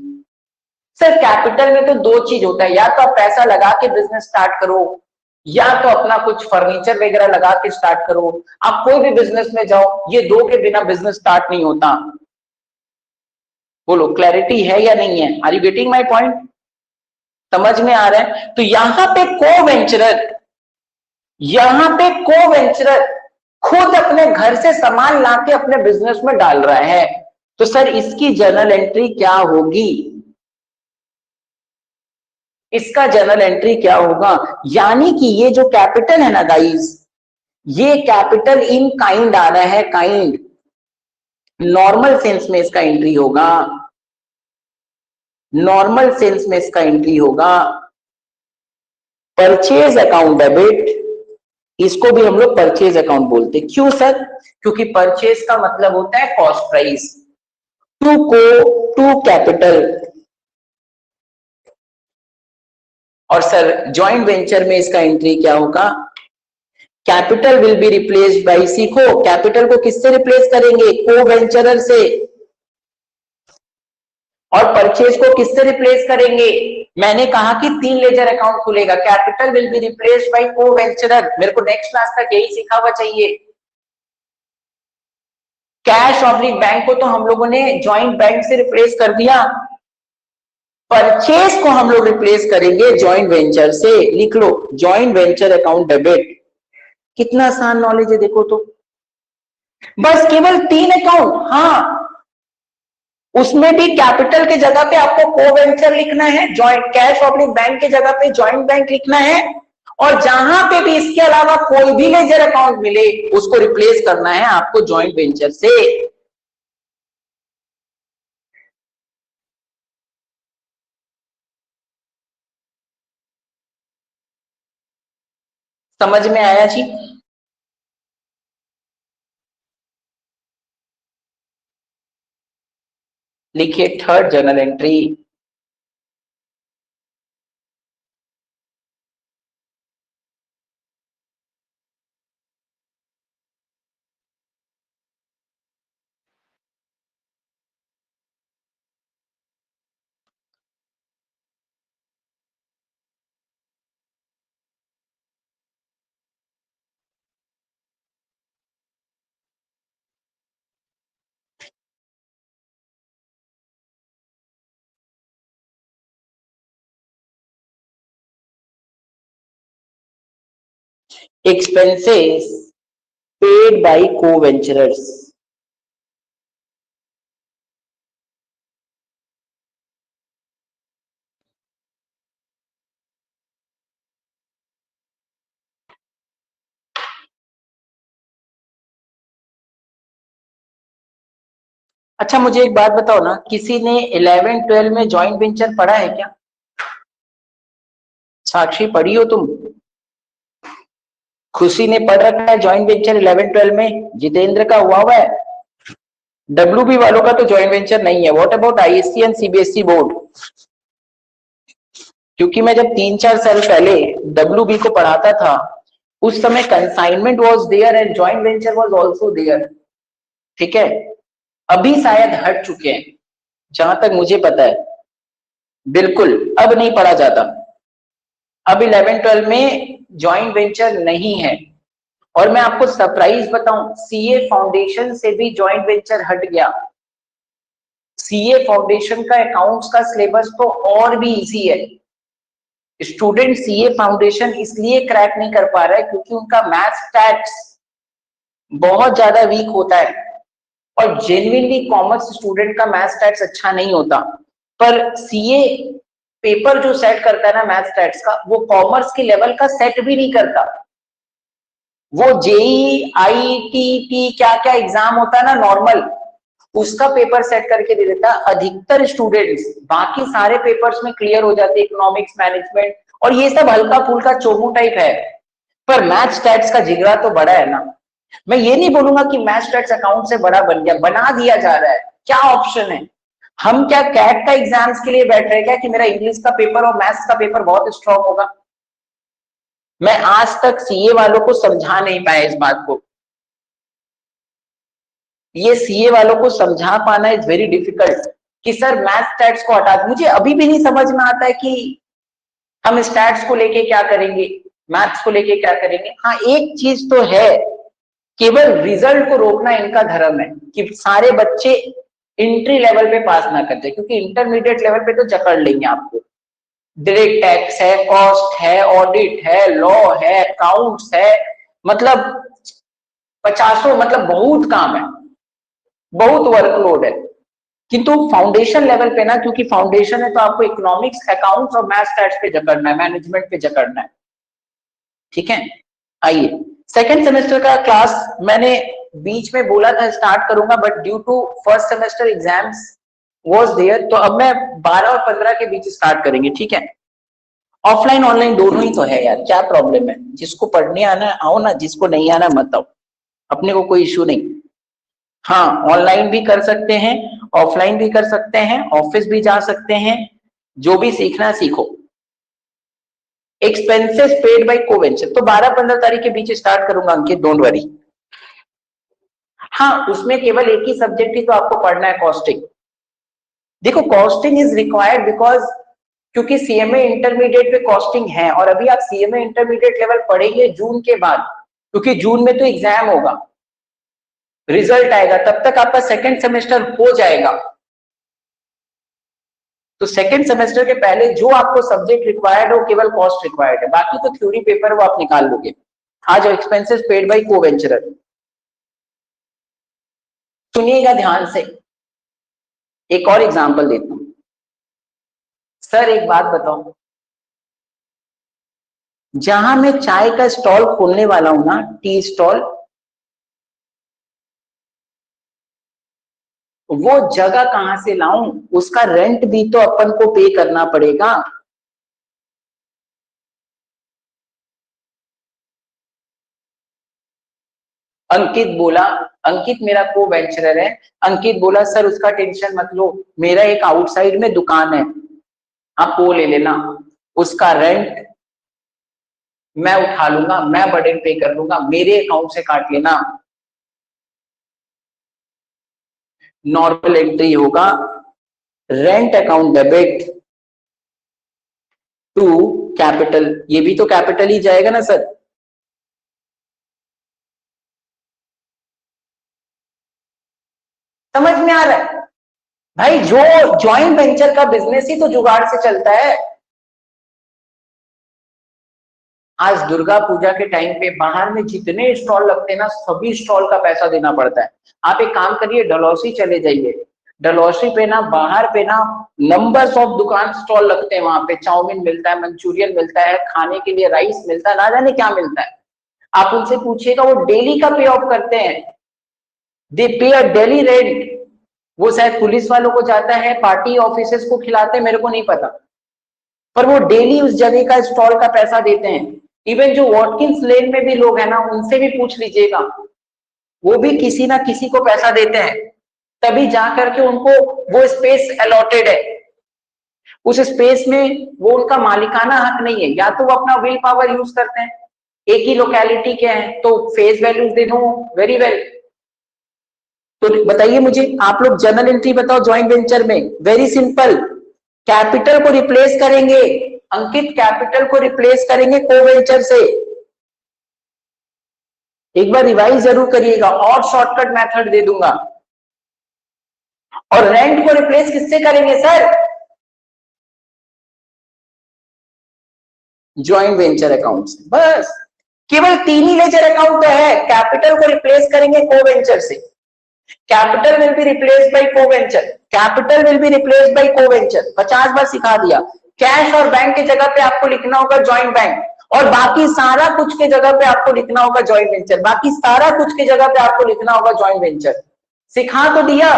सर कैपिटल में तो दो चीज होता है, या तो आप पैसा लगा के बिजनेस स्टार्ट करो या तो अपना कुछ फर्नीचर वगैरह लगा के स्टार्ट करो। आप कोई भी बिजनेस में जाओ, ये दो के बिना बिजनेस स्टार्ट नहीं होता। बोलो क्लैरिटी है या नहीं है? Are you getting my point? समझ में आ रहा है? तो यहां पे को वेंचरर खुद अपने घर से सामान लाके अपने बिजनेस में डाल रहा है। तो सर इसकी जर्नल एंट्री क्या होगी? इसका जर्नल एंट्री क्या होगा? यानी कि ये जो कैपिटल है ना गाइस, ये कैपिटल इन काइंड आ रहा है, काइंड। नॉर्मल सेंस में इसका एंट्री होगा, नॉर्मल सेंस में इसका एंट्री होगा परचेज अकाउंट डेबिट। इसको भी हम लोग परचेज अकाउंट बोलते हैं। क्यों सर? क्योंकि परचेज का मतलब होता है कॉस्ट प्राइस टू कैपिटल। और सर जॉइंट वेंचर में इसका एंट्री क्या होगा? Capital will be replaced bye, सीखो कैपिटल को किससे रिप्लेस करेंगे? को वेंचरर से। और परचेज को किससे रिप्लेस करेंगे? मैंने कहा कि 3 लेजर अकाउंट खुलेगा, capital will be replaced bye को वेंचरर। मेरे को नेक्स्ट क्लास तक यही सीखा हुआ चाहिए। कैश ऑब्लिक बैंक को तो हम लोगों ने जॉइंट बैंक से रिप्लेस कर दिया, परचेज को हम लोग रिप्लेस करेंगे जॉइंट वेंचर से। लिख लो जॉइंट वेंचर अकाउंट डेबिट। कितना आसान नॉलेज है देखो तो। बस केवल 3 अकाउंट, हाँ उसमें भी कैपिटल के जगह पे आपको को वेंचर लिखना है, जॉइंट कैश ऑब्लिक बैंक के जगह पे जॉइंट बैंक लिखना है, और जहां पे भी इसके अलावा कोई भी लेजर अकाउंट मिले उसको रिप्लेस करना है आपको जॉइंट वेंचर से। समझ में आया जी? लिखिए third journal entry, expenses paid by को वेंचरर्स। अच्छा मुझे एक बात बताओ ना, किसी ने 11-12 में जॉइंट वेंचर पढ़ा है क्या? साक्षी पढ़ी हो तुम? खुशी ने पढ़ रखा है जॉइंट वेंचर 11-12 में, जितेंद्र का हुआ है। डब्ल्यूबी वालों का तो जॉइंट वेंचर नहीं है। What about ISC and CBSE board? क्योंकि मैं जब 3-4 साल पहले डब्ल्यूबी को पढ़ाता था उस समय consignment was there and joint venture was also there. ठीक है, अभी शायद हट चुके हैं जहां तक मुझे पता है। बिल्कुल अब नहीं पढ़ा जाता। अब 11-12 में जॉइंट वेंचर नहीं है। और मैं आपको सरप्राइज बताऊं, सीए फाउंडेशन से भी जॉइंट वेंचर हट गया। सीए फाउंडेशन का अकाउंट्स का सिलेबस तो और भी इजी है। स्टूडेंट सीए फाउंडेशन इसलिए क्रैक नहीं कर पा रहा है क्योंकि उनका मैथ्स स्टैट्स बहुत ज्यादा वीक होता है और जेन्युइनली कॉमर्स स्टूडेंट का मैथ्स स्टैट्स अच्छा नहीं होता। पर सीए पेपर जो सेट करता है ना मैथ्स स्टैट्स का, वो कॉमर्स के लेवल का सेट भी नहीं करता। वो जेई आईटीटी क्या क्या एग्जाम होता है ना नॉर्मल, उसका पेपर सेट करके दे देता। अधिकतर स्टूडेंट्स बाकी सारे पेपर्स में क्लियर हो जाते, इकोनॉमिक्स, मैनेजमेंट और ये सब हल्का फुल्का चोमू टाइप है। पर मैथ्स स्टैट्स का जिगरा तो बड़ा है ना। मैं ये नहीं बोलूंगा कि मैथ्स स्टैट्स अकाउंट से बड़ा बन गया, बना दिया जा रहा है। क्या ऑप्शन है? हम क्या कैट का एग्जाम्स के लिए बैठ रहे क्या कि मेरा इंग्लिश का पेपर और मैथ्स का पेपर बहुत स्ट्रांग होगा? मैं आज तक सीए वालों को समझा नहीं पाया इस बात को। ये सीए वालों को समझा पाना इज वेरी डिफिकल्ट कि सर मैथ्स स्टैट्स को हटा। मुझे अभी भी नहीं समझ में आता है कि हम स्टैट्स को लेके क्या करेंगे, मैथ्स को लेके क्या करेंगे। हाँ एक चीज तो है, केवल रिजल्ट को रोकना इनका धर्म है कि सारे बच्चे एंट्री लेवल पे पास ना कर जाए, क्योंकि इंटरमीडिएट लेवल पे तो जकड़ लेंगे आपको। डायरेक्ट टैक्स है, कॉस्ट है, ऑडिट है, लॉ है, अकाउंट्स है, मतलब 50 मतलब बहुत काम है, बहुत वर्कलोड है। किंतु फाउंडेशन लेवल पे ना, क्योंकि फाउंडेशन है तो आपको इकोनॉमिक्स, अकाउंट्स और मैथ्स स्टैट्स पे जकड़ना है, मैनेजमेंट पे जकड़ना है। ठीक है, आइए सेकेंड सेमेस्टर का क्लास मैंने बीच में बोला था स्टार्ट करूंगा, but due to first semester exams was there, तो अब मैं 12 और 15 के बीच स्टार्ट करेंगे। ठीक है, ऑफलाइन ऑनलाइन दोनों ही तो है यार, क्या प्रॉब्लम है? जिसको पढ़ने आना है आओ ना, जिसको नहीं आना मत आओ, अपने को कोई इश्यू नहीं। हाँ ऑनलाइन भी कर सकते हैं, ऑफलाइन भी कर सकते हैं, ऑफिस भी जा सकते हैं, जो भी सीखना है सीखो। एक्सपेंसेस पेड बाय कोवेंचर तो 12-15 तारीख के बीच स्टार्ट करूंगा अंकित, डोंट वरी। हाँ उसमें केवल एक ही सब्जेक्ट ही तो आपको पढ़ना है, कॉस्टिंग। देखो कॉस्टिंग इज रिक्वायर्ड बिकॉज क्योंकि सीएमए इंटरमीडिएट पे कॉस्टिंग है, और अभी आप सीएमए इंटरमीडिएट लेवल पढ़ेंगे जून के बाद, क्योंकि जून में तो एग्जाम होगा, रिजल्ट आएगा, तब तक आपका सेकेंड सेमेस्टर हो जाएगा। तो सेकेंड सेमेस्टर के पहले जो आपको सब्जेक्ट रिक्वायर्ड हो केवल कॉस्ट रिक्वायर्ड है, बाकी तो थ्योरी पेपर वो आप निकाल लोगे। आज एक्सपेंसेस पेड बाय कोवेंचरर, सुनिएगा ध्यान से। एक और एग्जांपल देता हूं। सर एक बात बताओ, जहां मैं चाय का स्टॉल खोलने वाला हूं ना, टी स्टॉल, वो जगह कहां से लाऊं? उसका रेंट भी तो अपन को पे करना पड़ेगा। अंकित बोला, अंकित मेरा को वेंचरर है, अंकित बोला सर उसका टेंशन मत लो, मेरा एक आउटसाइड में दुकान है, आप वो ले लेना, उसका रेंट मैं उठा लूंगा, मैं बर्डन पे कर लूंगा, मेरे अकाउंट से काट लेना। नॉर्मल एंट्री होगा, rent account debit to capital, ये भी तो कैपिटल ही जाएगा ना सर। समझ में आ रहा है भाई? जो जॉइंट वेंचर का बिजनेस ही तो जुगाड़ से चलता है। आज दुर्गा पूजा के टाइम पे बाहर में जितने स्टॉल लगते हैं ना, सभी स्टॉल का पैसा देना पड़ता है। आप एक काम करिए, डलहौसी चले जाइए, डलहौसी पे ना बाहर पे ना नंबर्स ऑफ दुकान स्टॉल लगते हैं। वहां पे चाउमीन मिलता है, मंचूरियन मिलता है, खाने के लिए राइस मिलता है, ना जाने क्या मिलता है। आप उनसे पूछिएगा, वो डेली का पे ऑफ करते हैं, दे पे अ डेली रेंट। वो शायद पुलिस वालों को जाता है, पार्टी ऑफिसर्स को खिलाते हैं, मेरे को नहीं पता। पर वो डेली उस जगह का स्टॉल का पैसा देते हैं। इवन जो वॉटकिंस लेन में भी लोग हैं ना, उनसे भी पूछ लीजिएगा, वो भी किसी ना किसी को पैसा देते हैं, तभी जा करके उनको वो स्पेस अलॉटेड है। उस स्पेस में वो उनका मालिकाना हक नहीं है, या तो वो अपना विल पावर यूज करते हैं, एक ही लोकेलिटी के हैं तो फेस वैल्यूज दे दो, वेरी वेल। तो बताइए मुझे, आप लोग जर्नल एंट्री बताओ ज्वाइंट वेंचर में, वेरी सिंपल, कैपिटल को रिप्लेस करेंगे अंकित, कैपिटल को रिप्लेस करेंगे को वेंचर से। एक बार रिवाइज जरूर करिएगा, और शॉर्टकट मेथड दे दूंगा। और रेंट को रिप्लेस किससे करेंगे सर? ज्वाइंट वेंचर अकाउंट से। बस केवल 3 ही लेजर अकाउंट है, कैपिटल को रिप्लेस करेंगे को वेंचर से, capital will be replace by coventurer, capital will be replace by coventurer, 50 बार सिखा दिया। कैश और बैंक की जगह पे आपको लिखना होगा ज्वाइंट बैंक, और बाकी सारा कुछ के जगह पे आपको लिखना होगा ज्वाइंट वेंचर, बाकी सारा कुछ की जगह पे आपको लिखना होगा ज्वाइंट वेंचर। सिखा तो दिया।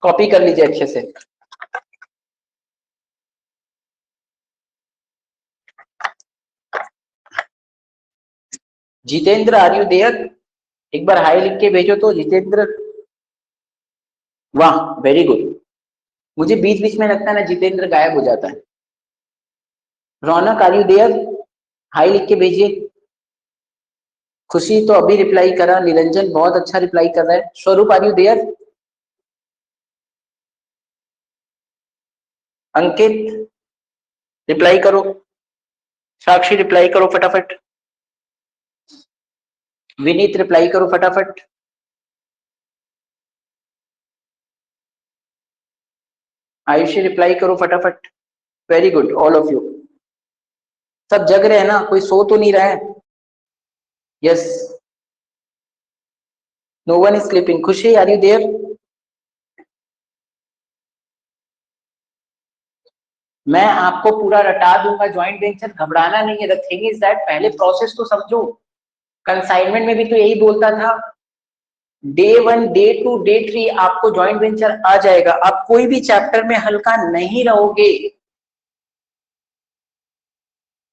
कॉपी कर लीजिए अच्छे से। Jitendra are you there? एक बार हाई लिख के भेजो तो जितेंद्र। वाह वेरी गुड। मुझे बीच बीच में लगता है ना जितेंद्र गायब हो जाता है। रौनक आर यू देयर? हाई लिख के भेजिए। खुशी तो अभी रिप्लाई करा, निरंजन बहुत अच्छा रिप्लाई कर रहा है। Swaroop are you there? Ankit reply करो, साक्षी रिप्लाई करो फटाफट, विनीत रिप्लाई करो फटाफट, आयुषी रिप्लाई करो फटाफट। Very good all of you. सब जग रहे हैं ना, कोई सो तो नहीं रहा है? Yes, no one is sleeping. Khushi are you there? मैं आपको पूरा रटा दूंगा ज्वाइंट वेंचर, घबराना नहीं है। द थिंग इज दैट पहले प्रोसेस तो समझो। कंसाइनमेंट में भी तो यही बोलता था, डे 1 डे 2 डे 3 आपको ज्वाइंट वेंचर आ जाएगा। आप कोई भी चैप्टर में हल्का नहीं रहोगे,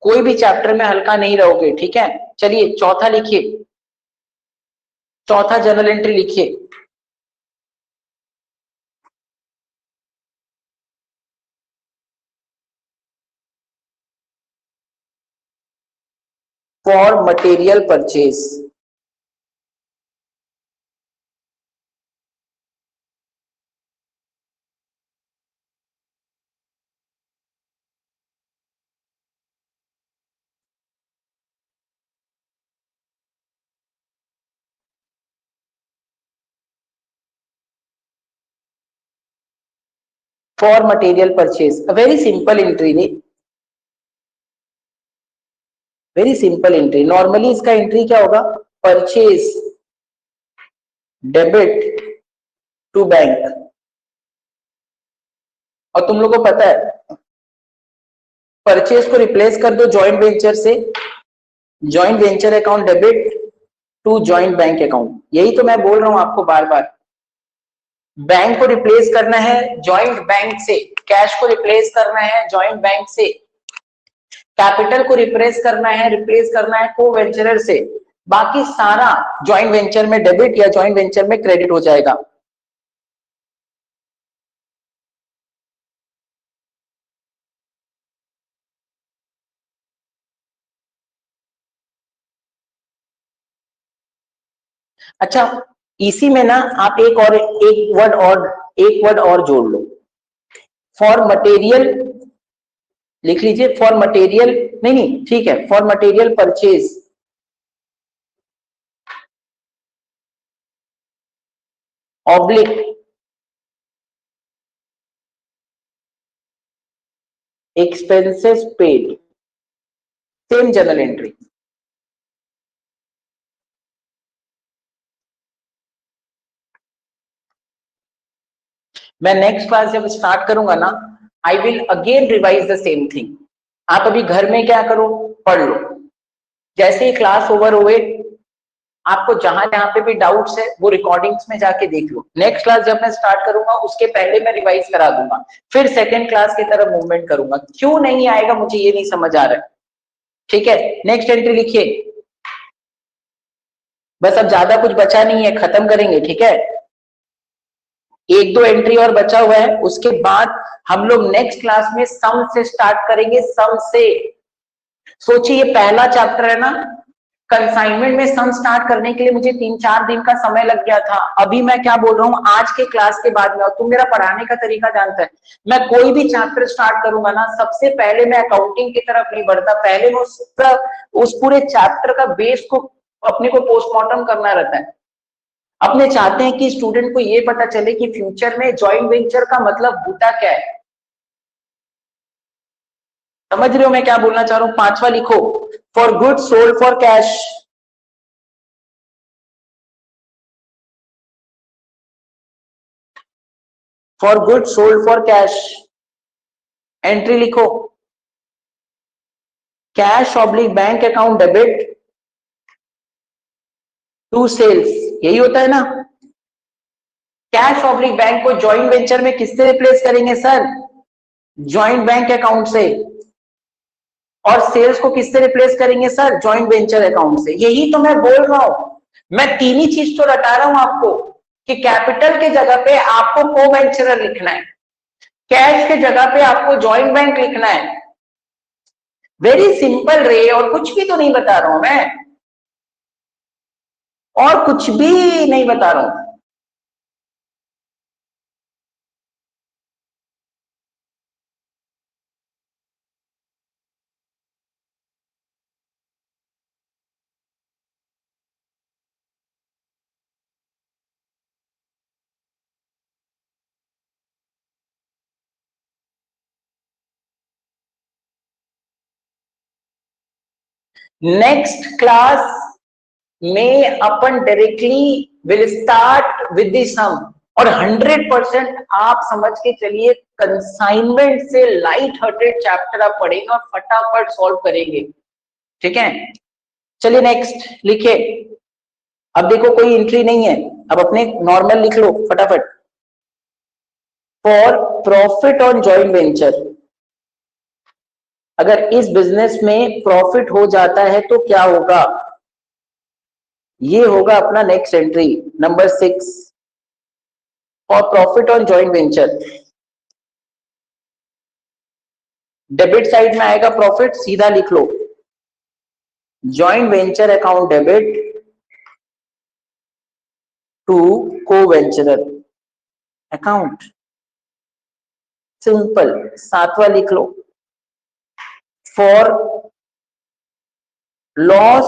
कोई भी चैप्टर में हल्का नहीं रहोगे, ठीक है। चलिए चौथा लिखिए, चौथा जर्नल एंट्री लिखिए। For material purchase, for material purchase, very simple entry रे, वेरी सिंपल एंट्री। नॉर्मली इसका एंट्री क्या होगा? Purchase debit to bank. और तुम लोगों को पता है, परचेज को रिप्लेस कर दो जॉइंट वेंचर से, joint venture account debit to joint bank account. यही तो मैं बोल रहा हूं आपको बार बार, बैंक को रिप्लेस करना है जॉइंट बैंक से, कैश को रिप्लेस करना है जॉइंट बैंक से, कैपिटल को रिप्लेस करना है को वेंचरर से, बाकी सारा जॉइंट वेंचर में डेबिट या जॉइंट वेंचर में क्रेडिट हो जाएगा। अच्छा, इसी में ना आप एक वर्ड और जोड़ लो, फॉर मटेरियल लिख लीजिए। फॉर मटेरियल नहीं नहीं ठीक है, for material purchase oblique expenses paid, same journal entry. मैं नेक्स्ट क्लास जब स्टार्ट करूंगा ना, I will again revise the same thing. आप अभी घर में क्या करो, पढ़ लो, जैसे ही क्लास ओवर हुए आपको जहां जहां पे भी डाउट्स है वो रिकॉर्डिंग्स में जाके देख लो। नेक्स्ट क्लास जब मैं स्टार्ट करूंगा उसके पहले मैं रिवाइज करा दूंगा, फिर सेकंड क्लास की तरफ मूवमेंट करूंगा। क्यों नहीं आएगा मुझे ये नहीं समझ आ रहा है, ठीक है। नेक्स्ट एंट्री लिखिए, बस अब ज्यादा कुछ बचा नहीं है, खत्म करेंगे, ठीक है। एक दो एंट्री और बचा हुआ है, उसके बाद हम लोग नेक्स्ट क्लास में सम से स्टार्ट करेंगे। सम से सोचिए, ये पहला चैप्टर है ना, कंसाइनमेंट में सम स्टार्ट करने के लिए मुझे 3-4 दिन का समय लग गया था। अभी मैं क्या बोल रहा हूँ, आज के क्लास के बाद में, और तुम मेरा पढ़ाने का तरीका जानता है, मैं कोई भी चैप्टर स्टार्ट करूंगा ना, सबसे पहले मैं अकाउंटिंग की तरफ नहीं बढ़ता, पहले मैं उस पूरे चैप्टर का बेस को अपने को पोस्टमार्टम करना रहता है। अपने चाहते हैं कि स्टूडेंट को ये पता चले कि फ्यूचर में जॉइंट वेंचर का मतलब होता क्या है। समझ रहे हो मैं क्या बोलना चाह रहा हूं। पांचवा लिखो, for good sold for cash. For good sold for cash, entry लिखो, cash oblique bank account debit to sales, यही होता है ना। कैश ऑब्लिक बैंक को जॉइंट वेंचर में किससे रिप्लेस करेंगे सर, जॉइंट बैंक अकाउंट से। और सेल्स को किससे रिप्लेस करेंगे सर, जॉइंट वेंचर अकाउंट से। यही तो मैं बोल रहा हूं, मैं तीन ही चीज तो रटा रहा हूं आपको, कि कैपिटल के जगह पे आपको को वेंचरर लिखना है, कैश के जगह पे आपको जॉइंट बैंक लिखना है। वेरी सिंपल रे, और कुछ भी तो नहीं बता रहा हूं मैं, और कुछ भी नहीं बता रहा हूं। नेक्स्ट क्लास में अपन directly will start with the sum, और 100% आप समझ के चलिए, कंसाइनमेंट से लाइट हार्टेड चैप्टर आप पढ़ेंगे और फटाफट सॉल्व करेंगे, ठीक है। चलिए नेक्स्ट लिखिए। अब देखो कोई एंट्री नहीं है, अब अपने नॉर्मल लिख लो फटाफट। For profit on joint venture, अगर इस बिजनेस में प्रॉफिट हो जाता है तो क्या होगा, ये होगा अपना next entry number 6, for profit on joint venture. Debit side में आएगा प्रॉफिट, सीधा लिख लो, joint venture account debit to को वेंचरर अकाउंट। सिंपल। सातवां लिख लो, for loss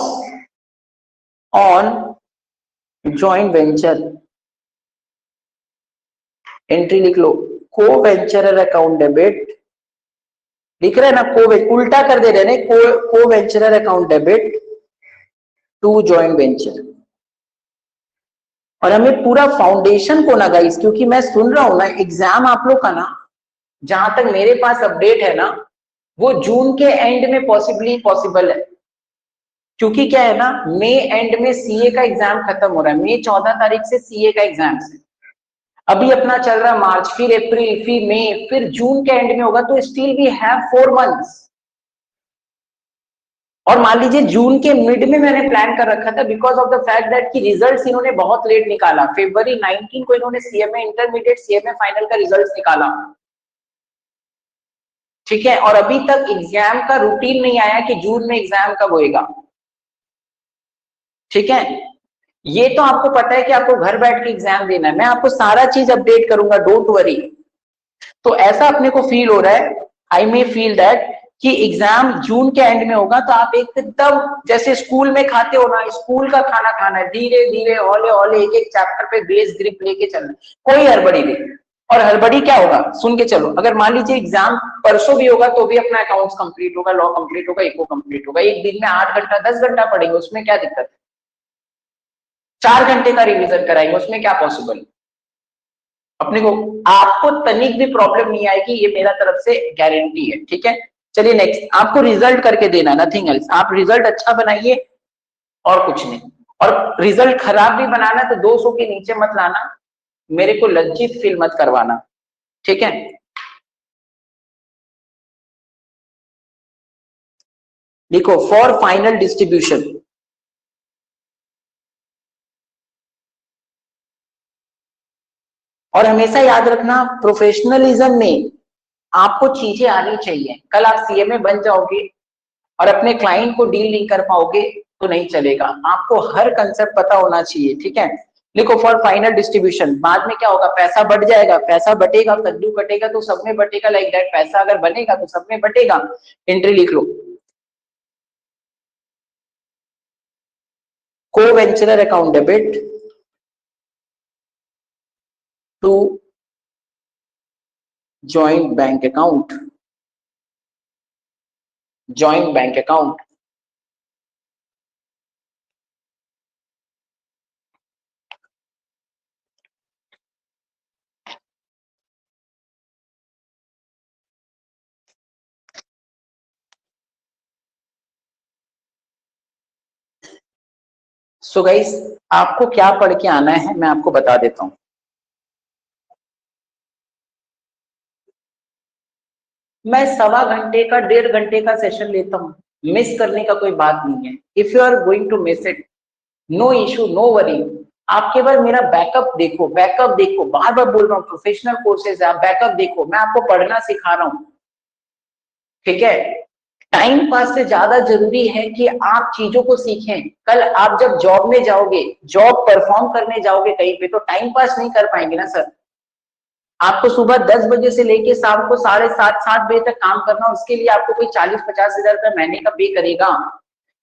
on joint venture, entry लिख लो, को वेंचरर अकाउंट डेबिट, लिख रहे हैं ना, उल्टा कर दे रहे हैं, को वेंचरर account debit to joint venture. और हमें पूरा फाउंडेशन को ना गाइस, क्योंकि मैं सुन रहा हूं ना एग्जाम आप लोग का ना, जहां तक मेरे पास अपडेट है ना, वो जून के एंड में पॉसिबल है। क्योंकि क्या है ना, मई एंड में सीए का एग्जाम खत्म हो रहा है, मई 14 तारीख से सीए का एग्जाम है। अभी अपना चल रहा है मार्च, फिर अप्रैल, फिर मई, फिर जून के एंड में होगा, तो स्टिल वी हैव 4 मंथ्स। और मान लीजिए जून के मिड में मैंने प्लान कर रखा था, because of the fact that कि रिजल्ट्स इन्होंने बहुत लेट निकाला। फरवरी 19 को इन्होंने सीएमए इंटरमीडिएट सीएमए फाइनल का रिजल्ट निकाला, ठीक है। और अभी तक एग्जाम का रूटीन नहीं आया कि जून में एग्जाम कब होएगा, ठीक है। ये तो आपको पता है कि आपको घर बैठ के एग्जाम देना है, मैं आपको सारा चीज अपडेट करूंगा, डोंट वरी। तो ऐसा अपने को फील हो रहा है, आई मे फील दैट कि एग्जाम जून के एंड में होगा, तो आप एकदम जैसे स्कूल में खाते हो ना, स्कूल का खाना खाना है, धीरे धीरे हौले हौले एक एक चैप्टर पे बेस ग्रिप लेके चलना, कोई हड़बड़ी नहीं। और हड़बड़ी क्या होगा, सुन के चलो, अगर मान लीजिए एग्जाम परसों भी होगा तो भी अपना अकाउंट्स कंप्लीट होगा, लॉ कंप्लीट होगा, इको कंप्लीट होगा, एक दिन में 8 घंटा 10 घंटा पढ़ेंगे, उसमें क्या दिक्कत है। 4 घंटे का रिविजन कराएंगे, उसमें क्या पॉसिबल। अपने को, आपको तनिक भी प्रॉब्लम नहीं आएगी, ये मेरा तरफ से गारंटी है, ठीक है। चलिए नेक्स्ट, आपको रिजल्ट करके देना, नथिंग एल्स। आप रिजल्ट अच्छा बनाइए और कुछ नहीं, और रिजल्ट खराब भी बनाना तो 200 के नीचे मत लाना, मेरे को लज्जित फील मत करवाना, ठीक है। देखो, फॉर फाइनल डिस्ट्रीब्यूशन, और हमेशा याद रखना प्रोफेशनलिज्म में आपको चीजें आनी चाहिए। कल आप सीएमए बन जाओगे और अपने क्लाइंट को डील नहीं कर पाओगे तो नहीं चलेगा, आपको हर कंसेप्ट पता होना चाहिए, ठीक है। लिखो, फॉर फाइनल डिस्ट्रीब्यूशन, बाद में क्या होगा, पैसा बढ़ जाएगा, पैसा बटेगा, कद्दू कटेगा तो सब में बटेगा, लाइक दैट, पैसा अगर बनेगा तो सब में बटेगा। एंट्री लिख लो, को वेंचरर account debit to joint bank account, joint bank account. So guys, आपको क्या पढ़ के आना है मैं आपको बता देता हूं। मैं 1.25 घंटे का 1.5 घंटे का सेशन लेता हूँ, मिस करने का कोई बात नहीं है। If you are going to miss it, no issue, no worry. आप केवल मेरा बैकअप देखो, बैकअप देखो, बार बार बोल रहा हूँ, प्रोफेशनल कोर्सेज है, आप बैकअप देखो, मैं आपको पढ़ना सिखा रहा हूँ, ठीक है। टाइम पास से ज्यादा जरूरी है कि आप चीजों को सीखें। कल आप जब जॉब में जाओगे, जॉब परफॉर्म करने जाओगे कहीं पे, तो टाइम पास नहीं कर पाएंगे ना सर। आपको सुबह 10 बजे से लेके शाम को 7:30 बजे तक काम करना, उसके लिए आपको कोई 40-50 हजार रुपए महीने का पे करेगा।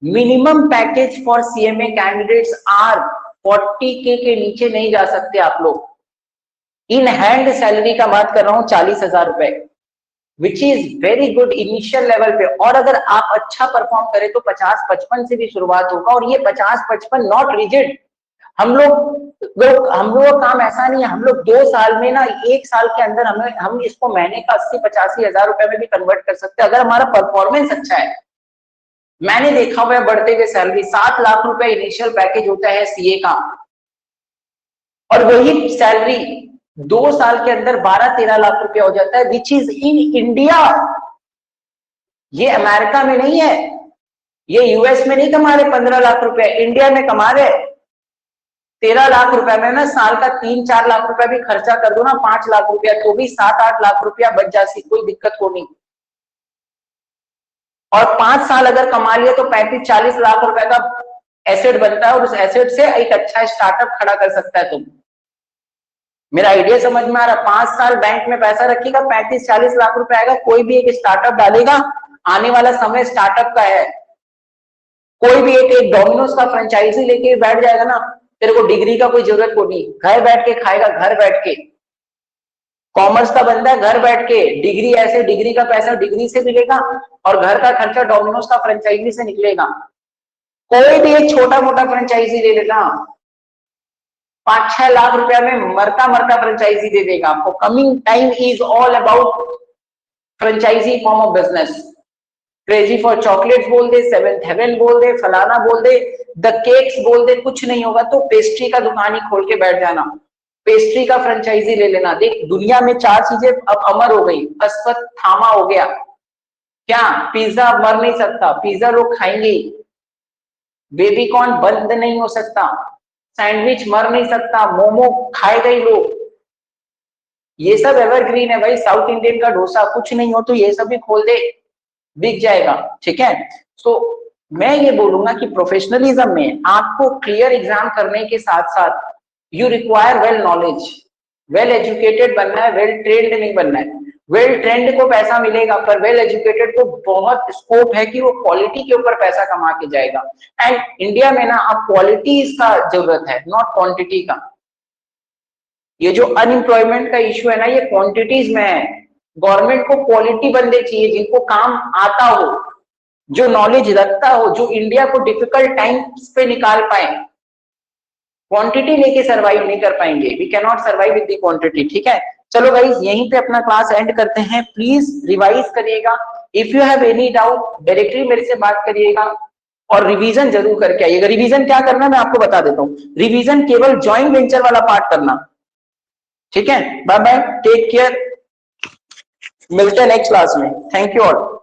Minimum package for CMA candidates are 40K के नीचे नहीं जा सकते आप लोग। इन हैंड सैलरी का बात कर रहा हूं, 40,000 रुपए, which is very good initial level पे। और अगर आप अच्छा परफॉर्म करें तो 50-55 से भी शुरुआत होगा, और ये 50-55 नॉट रिजिड। हम लोग का काम ऐसा नहीं है, हम लोग 2 साल में ना, 1 साल के अंदर हम इसको महीने का 80-85 हजार रुपए में भी कन्वर्ट कर सकते हैं अगर हमारा परफॉर्मेंस अच्छा है। मैंने देखा हुआ है बढ़ते हुए सैलरी 7 लाख रुपए इनिशियल पैकेज होता है सीए का, और वही सैलरी 2 साल के अंदर 12-13 लाख रुपया हो जाता है, विच इज इन इंडिया। ये अमेरिका में नहीं है, ये यूएस में नहीं कमा रहे 15 लाख रुपया, इंडिया में कमा रहे 13 लाख रुपया में। ना साल का 3-4 लाख रुपया भी खर्चा कर दो ना, 5 लाख रुपया, तो भी 7-8 लाख रुपया बच जाती, कोई दिक्कत को नहीं। और 5 साल अगर कमा लिया तो 35-40 लाख रुपए का एसेट बनता है, और उस एसेट से एक अच्छा स्टार्टअप खड़ा कर सकता है तुम। मेरा आइडिया समझ में आ रहा? 5 साल बैंक में पैसा रखिएगा, 35-40 लाख रुपए आएगा, कोई भी एक स्टार्टअप डालेगा, आने वाला समय स्टार्टअप का है। कोई भी एक डोमिनोज का फ्रेंचाइजी लेके बैठ जाएगा ना, तेरे को डिग्री का कोई जरूरत को नहीं, घर बैठ के खाएगा, घर बैठ के। कॉमर्स का बंदा है, घर बैठ के डिग्री, ऐसे डिग्री का पैसा डिग्री से मिलेगा, और घर का खर्चा डोमिनोज का फ्रेंचाइजी से निकलेगा। कोई भी एक छोटा मोटा फ्रेंचाइजी ले लेना, 5-6 लाख रुपया में मरता मरता फ्रेंचाइजी दे देगा आपको। Coming time is all about franchisee form of business. Crazy for chocolates बोल दे, सेवेंथ हेवन बोल दे, फलाना बोल दे, द केक्स बोल दे, कुछ नहीं होगा तो पेस्ट्री का दुकान ही खोल के बैठ जाना, पेस्ट्री का फ्रेंचाइजी ले लेना। देख, दुनिया में 4 चीजें अब अमर हो गई। अश्वत्थामा हो गया, क्या पिज्जा मर नहीं सकता, पिज्जा लोग खाएंगे। बेबी कॉर्न बंद नहीं हो सकता, सैंडविच मर नहीं सकता, मोमो खाएगा ही लोग। ये सब एवरग्रीन है भाई। साउथ इंडियन का डोसा, कुछ नहीं हो तो ये सब भी खोल दे, बिक जाएगा, ठीक है। सो मैं ये बोलूंगा कि प्रोफेशनलिज्म में आपको क्लियर एग्जाम करने के साथ साथ you require well knowledge, well educated बनना है, वेल ट्रेंड नहीं बनना है। वेल ट्रेंड को पैसा मिलेगा, पर वेल एजुकेटेड को बहुत स्कोप है कि वो क्वालिटी के ऊपर पैसा कमा के जाएगा। एंड इंडिया में ना अब क्वालिटी का जरूरत है, नॉट क्वांटिटी का। ये जो अनएम्प्लॉयमेंट का इश्यू है ना, ये क्वांटिटीज में है। गवर्नमेंट को क्वालिटी बंदे चाहिए, जिनको काम आता हो, जो नॉलेज रखता हो, जो इंडिया को डिफिकल्ट टाइम्स पे निकाल पाए। क्वांटिटी लेके सर्वाइव नहीं कर पाएंगे, we can not survive with the quantity. ठीक है, चलो गाइस यहीं पे अपना क्लास एंड करते हैं। प्लीज रिवाइज करिएगा, if you have any doubt directly मेरे से बात करिएगा और रिवीजन जरूर करके आइएगा। रिवीजन क्या करना मैं आपको बता देता हूँ, रिवीजन केवल जॉइंट वेंचर वाला पार्ट करना। ठीक है, बाय बाय, टेक केयर, मिलते हैं नेक्स्ट क्लास में। Thank you all.